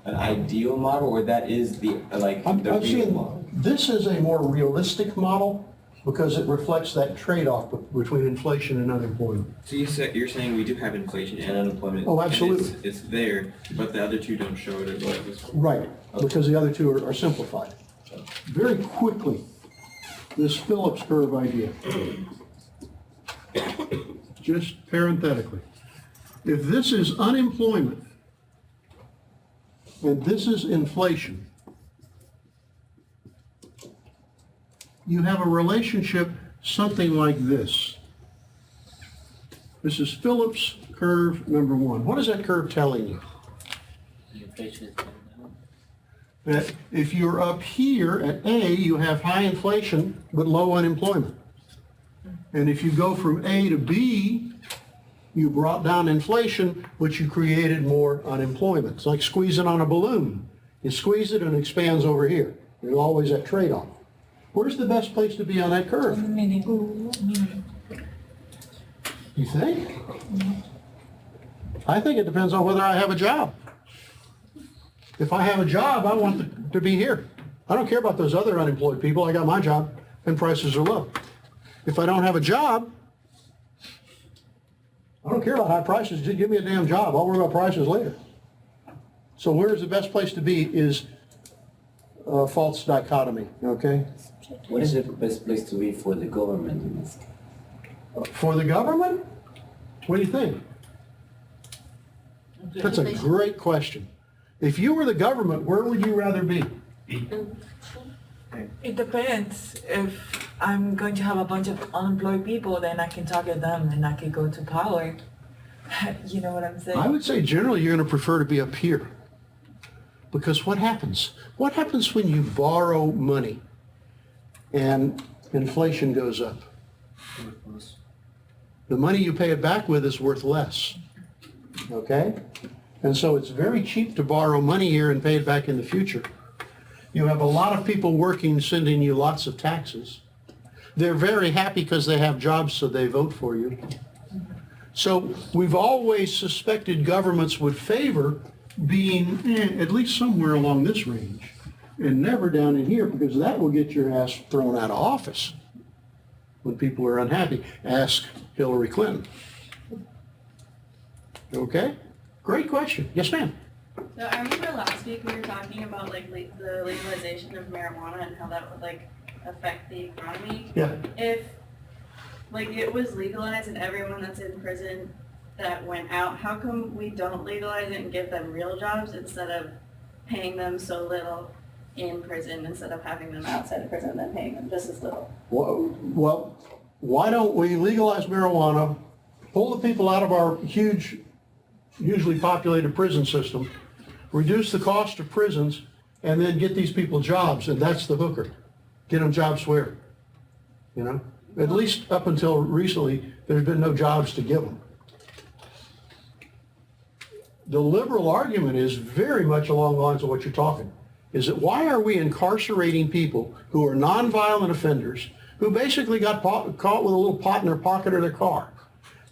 an ideal model, or that is the I'm real seeing model? this is a more realistic model because it reflects that trade-off between inflation and unemployment. So you're saying we do have inflation and unemployment. Oh, and absolutely. it's there, but the other two don't show it as well. Right, because the other two are simplified. Very quickly, this Phillips curve idea. Just parenthetically. If this is unemployment and this is inflation, you have a relationship something like this. This is Phillips curve number one. What is that curve telling you? Inflation is coming down. That if you're up here at A, you have high inflation but low unemployment. And if you go from A to B, you brought down inflation, but you created more unemployment. It's like squeezing on a balloon. You squeeze it and it expands over here. There's always that trade-off. Where's the best place to be on that curve? You think? I think it depends on whether I have a job. If I have a job, I want to be here. I don't care about those other unemployed people. I got my job and prices are low. If I don't have a job, I don't care about high prices. Just give me a damn job. I'll worry about prices later. So where's the best place to be is a false dichotomy, okay? What is the best place to be for the government in this? For the government? What do you think? That's a great question. If you were the government, where would you rather be? It depends. If I'm going to have a bunch of unemployed people, then I can target them and I can go to power. You know what I'm saying? I would say generally you're going to prefer to be up here. Because what happens? What happens when you borrow money and inflation goes up? The money you pay it back with is worth less. Okay? And so it's very cheap to borrow money here and pay it back in the future. You have a lot of people working, sending you lots of taxes. They're very happy because they have jobs, so they vote for you. So we've always suspected governments would favor being at least somewhere along this range and never down in here, because that will get your ass thrown out of office when people are unhappy. Ask Hillary Clinton. Okay? Great question. Yes, ma'am. So I remember last week we were talking about like the legalization of marijuana and how that would like affect the economy. Yeah. If like it was legalized and everyone that's in prison that went out, how come we don't legalize it and give them real jobs instead of paying them so little in prison, instead of having them outside of prison and then paying them just as little? Well, why don't we legalize marijuana, pull the people out of our huge, usually populated prison system, reduce the cost of prisons, and then get these people jobs, and that's the hooker. Get them jobs where? You know? At least up until recently, there's been no jobs to give them. The liberal argument is very much along the lines of what you're talking. Is that why are we incarcerating people who are nonviolent offenders who basically got caught with a little pot in their pocket or their car?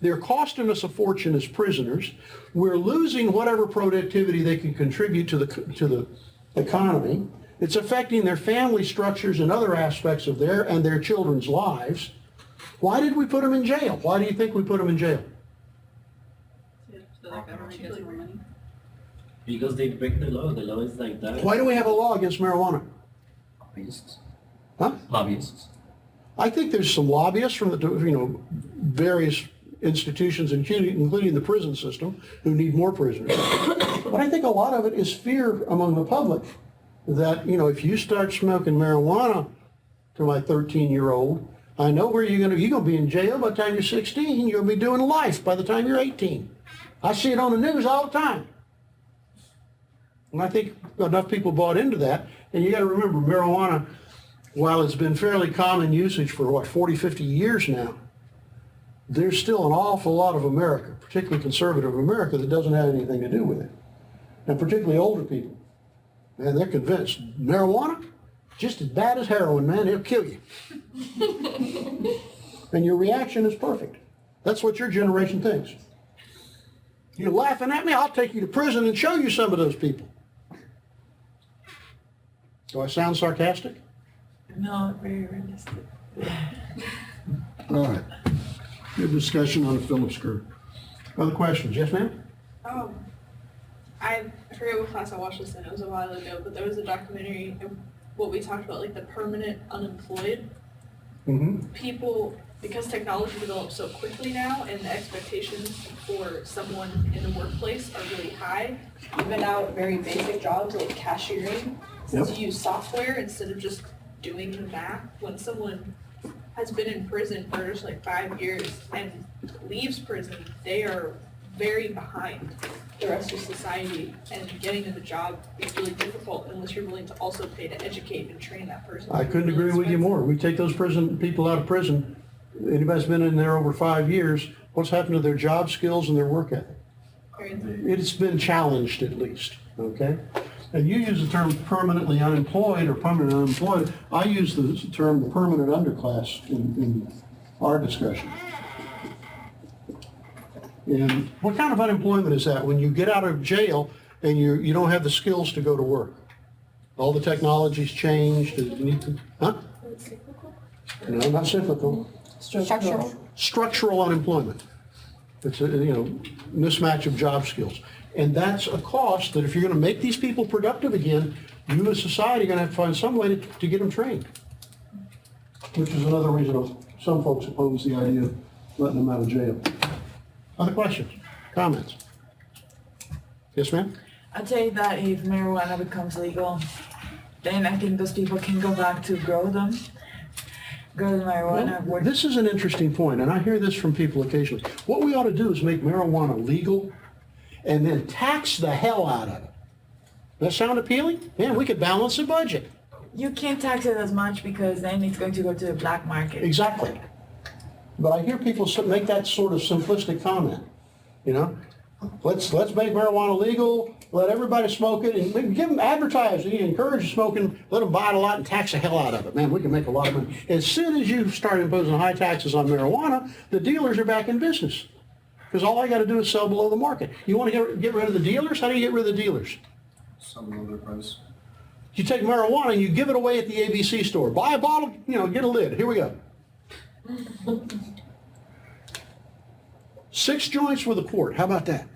They're costing us a fortune as prisoners. We're losing whatever productivity they can contribute to the economy. It's affecting their family structures and other aspects of their children's lives. Why did we put them in jail? Why do you think we put them in jail? So the government gets more money. Because they break the law. The law is like that. Why do we have a law against marijuana? Lobbyists. Huh? Lobbyists. I think there's some lobbyists from the various institutions, including the prison system, who need more prisoners. But I think a lot of it is fear among the public that, if you start smoking marijuana to my 13-year-old, I know where you're going to be in jail by the time you're 16. You're going to be doing life by the time you're 18. I see it on the news all the time. And I think enough people bought into that. And you got to remember, marijuana while it's been fairly common usage for 40, 50 years now, there's still an awful lot of America, particularly conservative America, that doesn't have anything to do with it. And particularly older people. And they're convinced marijuana, just as bad as heroin, man, it'll kill you. And your reaction is perfect. That's what your generation thinks. You're laughing at me? I'll take you to prison and show you some of those people. Do I sound sarcastic? No, very realistic. All right. Good discussion on the Phillips curve. Other questions? Yes, ma'am? I forget what class I watched this in, it was a while ago, but there was a documentary of what we talked about, like the permanent unemployed. Mm-hmm. People, because technology develops so quickly now and the expectations for someone in the workplace are really high, even out very basic jobs like cashiering, since you use software instead of just doing the math. When someone has been in prison for just like 5 years and leaves prison, they are very behind the rest of society, and getting to the job is really difficult unless you're willing to also pay to educate and train that person. I couldn't agree with you more. We take those people out of prison, anybody's been in there over 5 years, what's happened to their job skills and their work ethic? It's been challenged at least, okay? And you use the term permanently unemployed or permanent unemployed. I use the term the permanent underclass in our discussion. And what kind of unemployment is that? When you get out of jail and you don't have the skills to go to work. All the technology's changed. You need to, huh? No, not cyclical. Structural. Structural unemployment. It's a mismatch of job skills. And that's a cost that if you're going to make these people productive again, you as society are going to have to find some way to get them trained. Which is another reason some folks oppose the idea of letting them out of jail. Other questions, comments? Yes, ma'am? I'd say that if marijuana becomes legal, then I think those people can go back to grow the marijuana. Well, this is an interesting point, and I hear this from people occasionally. What we ought to do is make marijuana legal and then tax the hell out of it. That sound appealing? Man, we could balance the budget. You can't tax it as much because then it's going to go to the black market. Exactly. But I hear people make that sort of simplistic comment, Let's make marijuana legal, let everybody smoke it, and give them advertising, encourage smoking, let them buy it a lot and tax the hell out of it. Man, we can make a lot of money. As soon as you start imposing high taxes on marijuana, the dealers are back in business. Because all I got to do is sell below the market. You want to get rid of the dealers? How do you get rid of the dealers? Some below their price. You take marijuana and you give it away at the ABC store. Buy a bottle, get a lid. Here we go. 6 joints with a quart. How about that?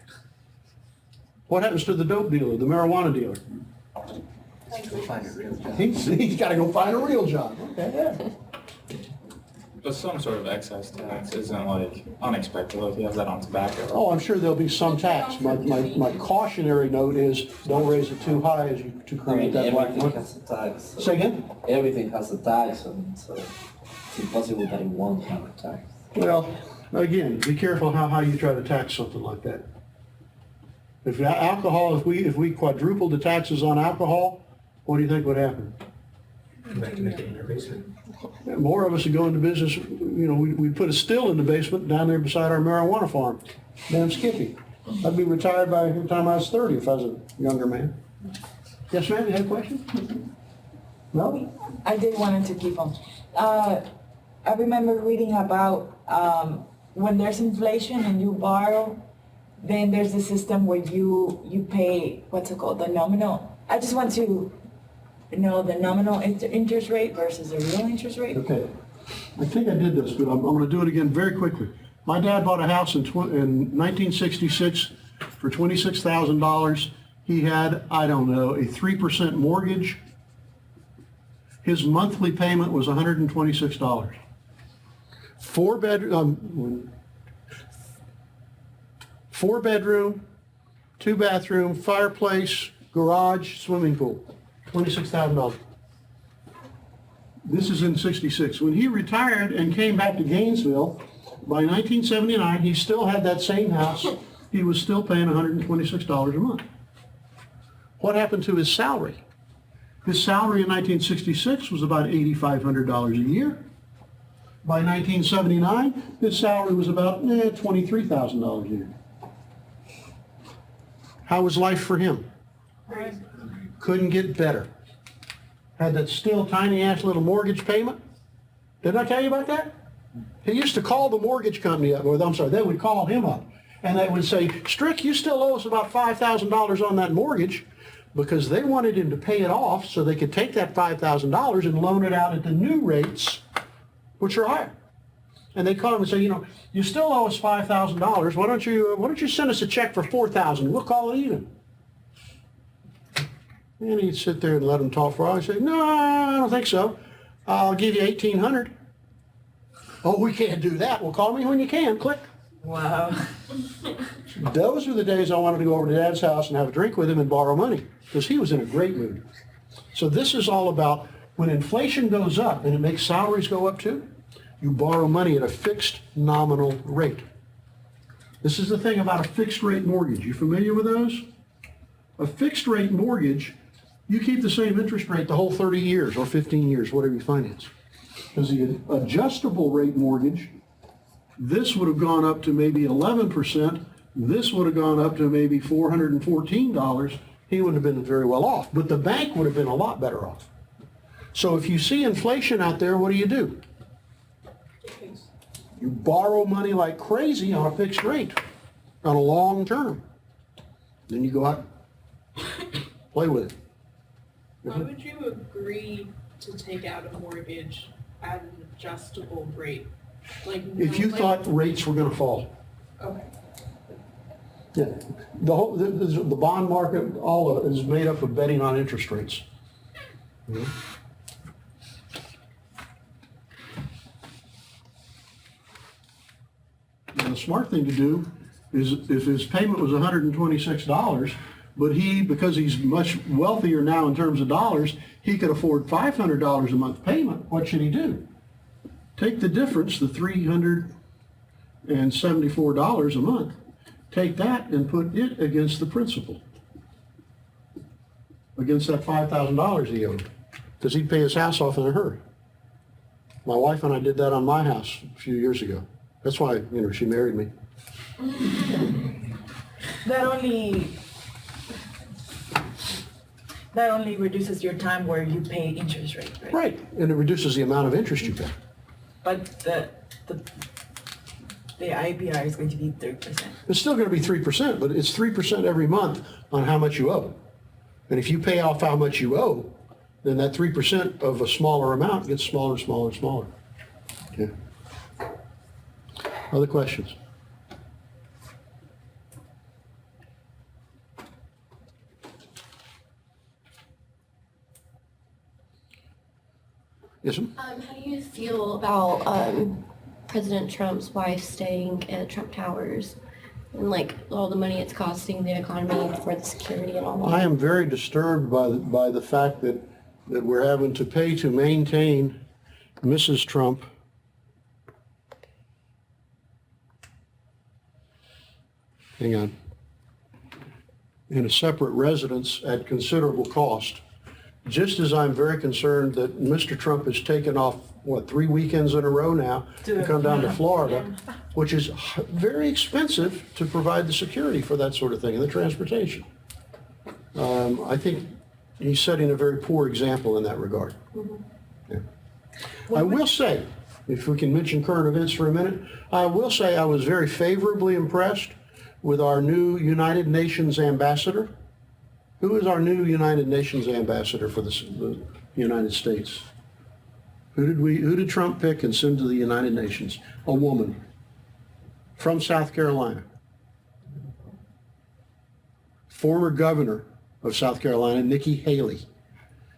What happens to the dope dealer, the marijuana dealer? Find a real job. He's got to go find a real job. Okay, yeah. But some sort of excise tax isn't like unexpected, like he has that on tobacco. Oh, I'm sure there'll be some tax. My cautionary note is don't raise it too high as you to create that black Everything market. has a tax. So Say again? everything has a tax, and so it's impossible that it won't have a tax. Well, again, be careful how high you try to tax something like that. If we quadrupled the taxes on alcohol, what do you think would happen? Back to making it in their basement. More of us would go into business, we'd put a still in the basement down there beside our marijuana farm. Damn Skippy. I'd be retired by the time I was 30 if I was a younger man. Yes, ma'am, you had a question? No? I did wanted to keep on. I remember reading about when there's inflation and you borrow, then there's a system where you pay, what's it called, the nominal. I just want to know the nominal interest rate versus the real interest rate. Okay. I think I did this, but I'm going to do it again very quickly. My dad bought a house in 1966 for $26,000. He had, I don't know, a 3% mortgage. His monthly payment was $126. 4-bedroom, 2-bathroom, fireplace, garage, swimming pool. $26,000. This is in '66. When he retired and came back to Gainesville, by 1979, he still had that same house. He was still paying $126 a month. What happened to his salary? His salary in 1966 was about $8,500 a year. By 1979, his salary was about $23,000 a year. How was life for him? Couldn't get better. Had that still tiny ass little mortgage payment. Didn't I tell you about that? He used to call the mortgage company up, or I'm sorry, they would call him up. And they would say, Strick, you still owe us about $5,000 on that mortgage, because they wanted him to pay it off so they could take that $5,000 and loan it out at the new rates, which are higher. And they call him and say, you still owe us $5,000. Why don't you send us a check for $4,000? We'll call it even. And he'd sit there and let him talk for a while. He'd say, no, I don't think so. I'll give you $1,800. Oh, we can't do that. Well, call me when you can. Click. Wow. Those were the days I wanted to go over to Dad's house and have a drink with him and borrow money, because he was in a great mood. So this is all about when inflation goes up, and it makes salaries go up too, you borrow money at a fixed nominal rate. This is the thing about a fixed rate mortgage. You familiar with those? A fixed rate mortgage, you keep the same interest rate the whole 30 years or 15 years, whatever you finance. Because the adjustable rate mortgage, this would have gone up to maybe 11%. This would have gone up to maybe $414. He wouldn't have been very well off, but the bank would have been a lot better off. So if you see inflation out there, what do? You borrow money like crazy on a fixed rate, on a long term. Then you go out, play with it. Why would you agree to take out a mortgage at an adjustable rate? If you thought rates were going to fall. Okay. Yeah, the bond market, all of it is made up of betting on interest rates. And the smart thing to do is, if his payment was $126, but because he's much wealthier now in terms of dollars, he could afford $500 a month payment, what should he do? Take the difference, the $374 a month, take that and put it against the principal, against that $5,000 he owed, because he'd pay his house off in a hurry. My wife and I did that on my house a few years ago. That's why, she married me. That only reduces your time where you pay interest rate, right? Right, and it reduces the amount of interest you pay. But the IPR is going to be 3%. It's still going to be 3%, but it's 3% every month on how much you owe. And if you pay off how much you owe, then that 3% of a smaller amount gets smaller and smaller and smaller. Okay. Other questions? Yes, ma'am? How do you feel about President Trump's wife staying at Trump Towers and all the money it's costing the economy for the security and all that? I am very disturbed by the fact that we're having to pay to maintain Mrs. Trump in a separate residence at considerable cost. Just as I'm very concerned that Mr. Trump has taken off, 3 weekends in a row now to come down to Florida, which is very expensive to provide the security for that sort of thing and the transportation. I think he's setting a very poor example in that regard. Yeah. I will say, if we can mention current events for a minute, I will say I was very favorably impressed with our new United Nations ambassador. Who is our new United Nations ambassador for the United States? Who did Trump pick and send to the United Nations? A woman from South Carolina. Former governor of South Carolina, Nikki Haley.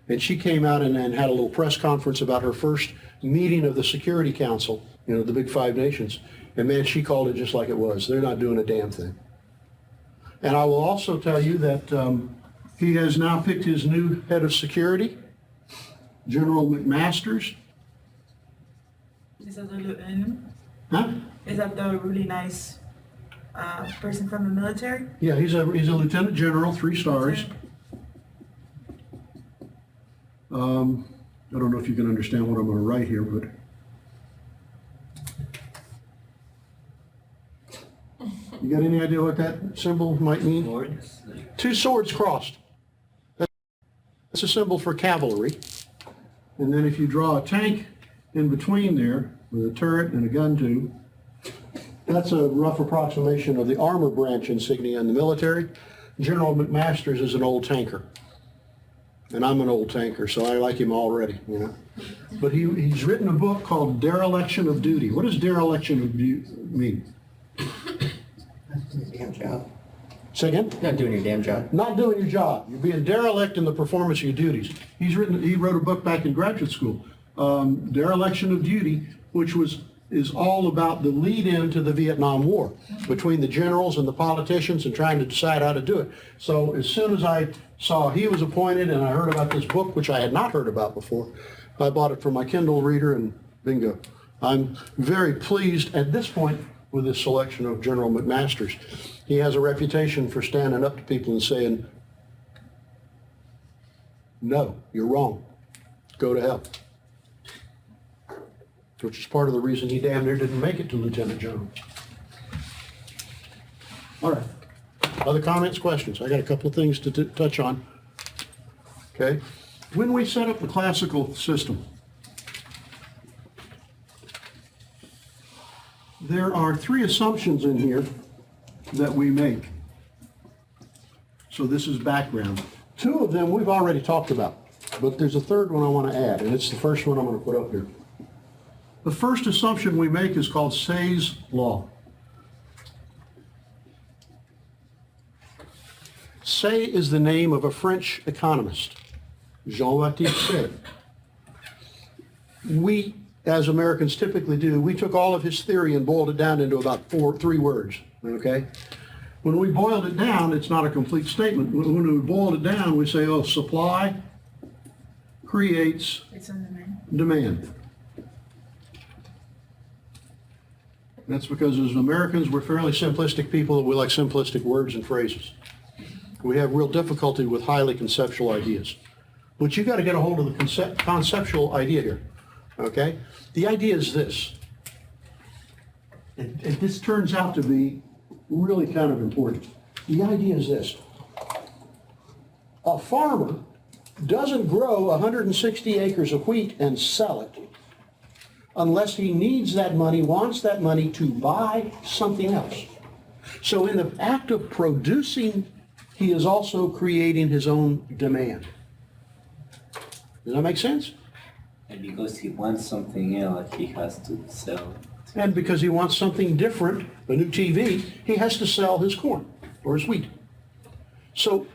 And she came out and had a little press conference about her first meeting of the Security Council, the big 5 nations. And man, she called it just like it was. They're not doing a damn thing. And I will also tell you that he has now picked his new head of security, General McMaster's. Is that the Huh? Is that the really nice person from the military? Yeah, he's a lieutenant general, 3 stars. I don't know if you can understand what I'm going to write here, but you got any idea what that symbol might mean? Swords, like, Two swords crossed. That's a symbol for cavalry. And then if you draw a tank in between there with a turret and a gun tube, that's a rough approximation of the armor branch insignia in the military. General McMaster's is an old tanker. And I'm an old tanker, so I like him already, you know. But he's written a book called Dereliction of Duty. What does dereliction of duty mean? Damn job. Say again? Not doing your damn job. Not doing your job. You're being derelict in the performance of your duties. He wrote a book back in graduate school, Dereliction of Duty, which is all about the lead-in to the Vietnam War between the generals and the politicians and trying to decide how to do it. So as soon as I saw he was appointed and I heard about this book, which I had not heard about before, I bought it for my Kindle reader and bingo. I'm very pleased at this point with this selection of General McMaster's. He has a reputation for standing up to people and saying, no, you're wrong. Go to hell. Which is part of the reason he damn near didn't make it to Lieutenant General. All right. Other comments, questions? I got a couple of things to touch on. Okay. When we set up the classical system, there are three assumptions in here that we make. So this is background. Two of them we've already talked about, but there's a third one I want to add, and it's the first one I'm going to put up here. The first assumption we make is called Say's law. Say is the name of a French economist, Jean-Baptiste Say. We, as Americans typically do, we took all of his theory and boiled it down into about three words, okay? When we boiled it down, it's not a complete statement. When we boiled it down, we say, oh, supply creates demand. That's because as Americans, we're fairly simplistic people, and we like simplistic words and phrases. We have real difficulty with highly conceptual ideas. But you got to get a hold of the conceptual idea here, okay? The idea is this, and this turns out to be really kind of important. The idea is this. A farmer doesn't grow 160 acres of wheat and sell it unless he needs that money, wants that money to buy something else. So in the act of producing, he is also creating his own demand. Does that make sense? And because he wants something else, he has to sell. And because he wants something different, a new TV, he has to sell his corn or his wheat. So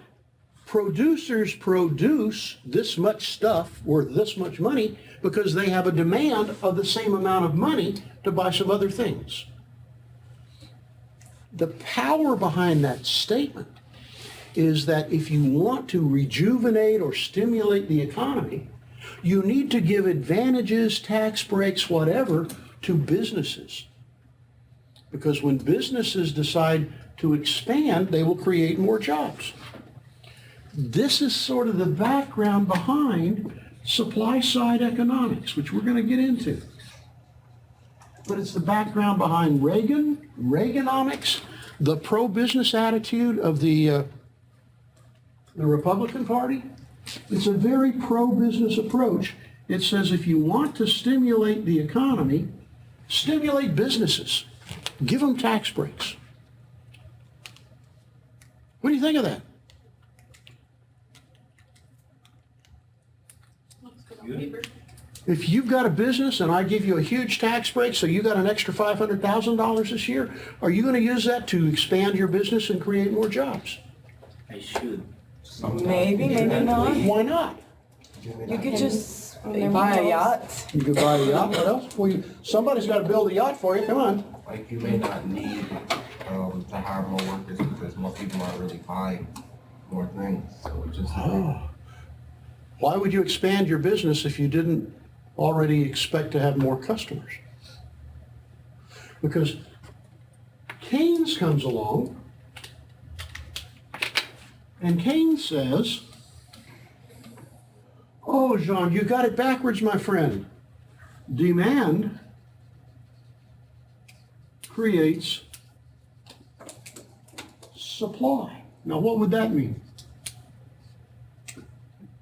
producers produce this much stuff worth this much money because they have a demand of the same amount of money to buy some other things. The power behind that statement is that if you want to rejuvenate or stimulate the economy, you need to give advantages, tax breaks, whatever, to businesses. Because when businesses decide to expand, they will create more jobs. This is sort of the background behind supply-side economics, which we're going to get into. But it's the background behind Reaganomics, the pro-business attitude of the Republican Party. It's a very pro-business approach. It says if you want to stimulate the economy, stimulate businesses. Give them tax breaks. What do you think of that? If you've got a business and I give you a huge tax break, so you got an extra $500,000 this year, are you going to use that to expand your business and create more jobs? I should. Maybe, maybe not. Why not? You could just buy a yacht. You could buy a yacht. What else? Well, somebody's got to build a yacht for you. Come on. Like you may not need to hire more workers because most people aren't really buying more things. So it just Why would you expand your business if you didn't already expect to have more customers? Because Keynes comes along and Keynes says, Oh, Jean, you got it backwards, my friend. Demand creates supply. Now, what would that mean?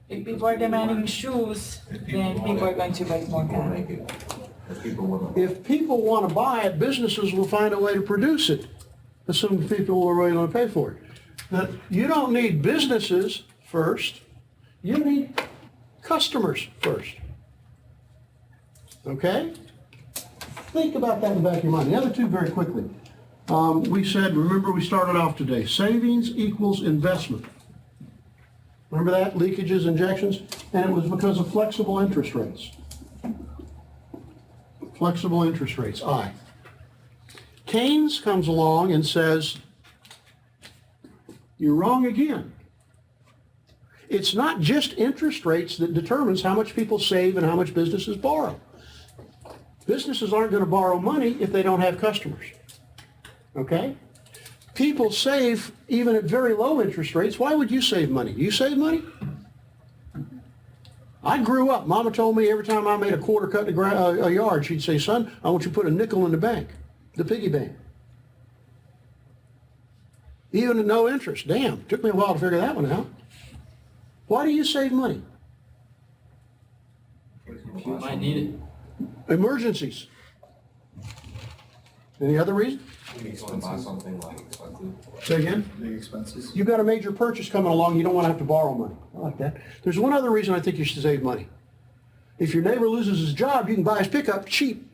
If people are demanding shoes, then people are going to buy more People cars. make it. If people want If people want to buy it, businesses will find a way to produce it, assuming people are willing to pay for it. Now, you don't need businesses first, you need customers first. Okay? Think about that in the back of your mind. The other two very quickly. We said, remember we started off today, savings equals investment. Remember that? Leakages, injections? And it was because of flexible interest rates. Flexible interest rates, I. Keynes comes along and says, you're wrong again. It's not just interest rates that determines how much people save and how much businesses borrow. Businesses aren't going to borrow money if they don't have customers. Okay? People save even at very low interest rates. Why would you save money? Do you save money? I grew up, Mama told me every time I made a quarter cut in a yard, she'd say, son, I want you to put a nickel in the bank, the piggy bank. Even at no interest. Damn, took me a while to figure that one out. Why do you save money? You might need it. Emergencies. Any other reason? You want to buy something like expensive. Say again? Big expenses. You've got a major purchase coming along, you don't want to have to borrow money. I like that. There's one other reason I think you should save money. If your neighbor loses his job, you can buy his pickup cheap.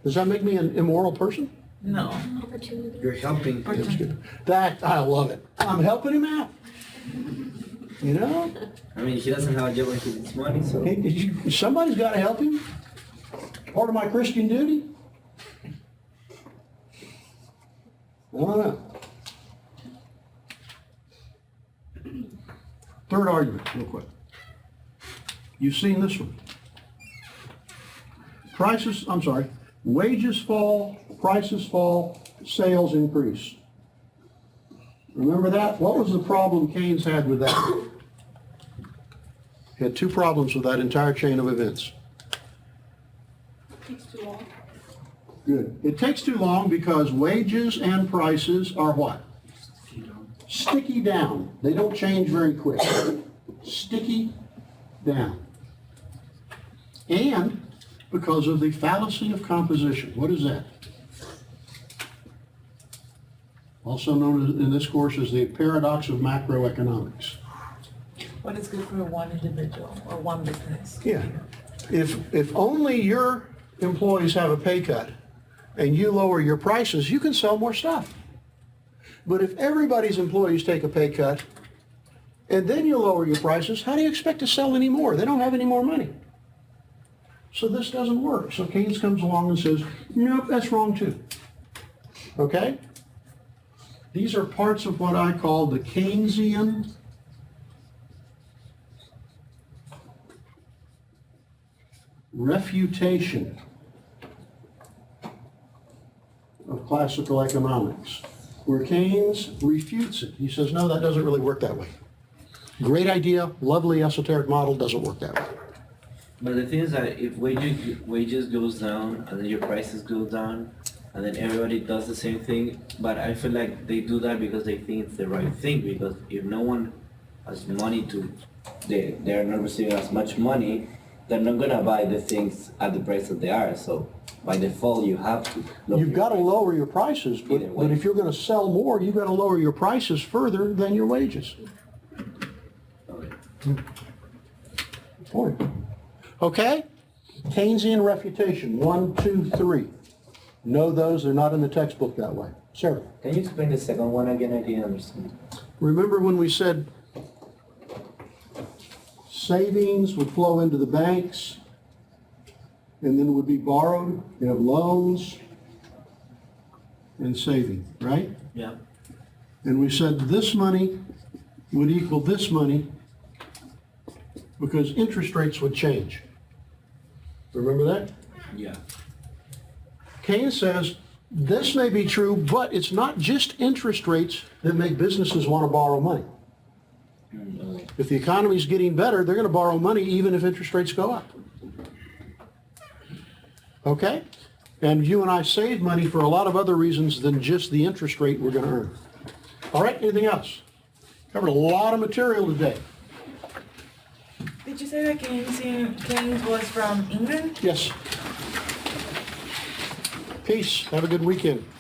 Does that make me an immoral person? No. Opportunity. You're helping. That, I love it. I'm helping him out. You know? I mean, he doesn't have a job when he needs money, so. Somebody's got to help him. Part of my Christian duty. I don't know. Third argument, real quick. You've seen this one. Wages fall, prices fall, sales increase. Remember that? What was the problem Keynes had with that? He had two problems with that entire chain of events. Takes too long. Good. It takes too long because wages and prices are what? Sticky down. They don't change very quick. Sticky down. And because of the fallacy of composition. What is that? Also known in this course as the paradox of macroeconomics. What is good for one individual or one business? Yeah. If only your employees have a pay cut and you lower your prices, you can sell more stuff. But if everybody's employees take a pay cut and then you lower your prices, how do you expect to sell any more? They don't have any more money. So this doesn't work. So Keynes comes along and says, nope, that's wrong too. Okay? These are parts of what I call the Keynesian refutation of classical economics, where Keynes refutes it. He says, no, that doesn't really work that way. Great idea, lovely esoteric model, doesn't work that way. But the thing is that if wages goes down and then your prices go down and then everybody does the same thing, but I feel like they do that because they think it's the right thing, because if no one has money they're not receiving as much money, they're not gonna buy the things at the price that they are. So by default, you have to. You've got to lower your prices, Either way. but if you're going to sell more, you've got to lower your prices further than your wages. Point. Okay? Keynesian refutation, 1, 2, 3. Know those, they're not in the textbook that way. Sarah, Can you explain the second one again? I didn't understand. remember when we said savings would flow into the banks and then would be borrowed? You have loans and saving, right? Yeah. And we said this money would equal this money because interest rates would change. Remember that? Yeah. Keynes says this may be true, but it's not just interest rates that make businesses want to borrow money. Okay. If the economy's getting better, they're going to borrow money even if interest rates go up. Okay? And you and I save money for a lot of other reasons than just the interest rate we're going to earn. All right, anything else? Covered a lot of material today. Did you say that Keynes was from England? Yes. Peace. Have a good weekend.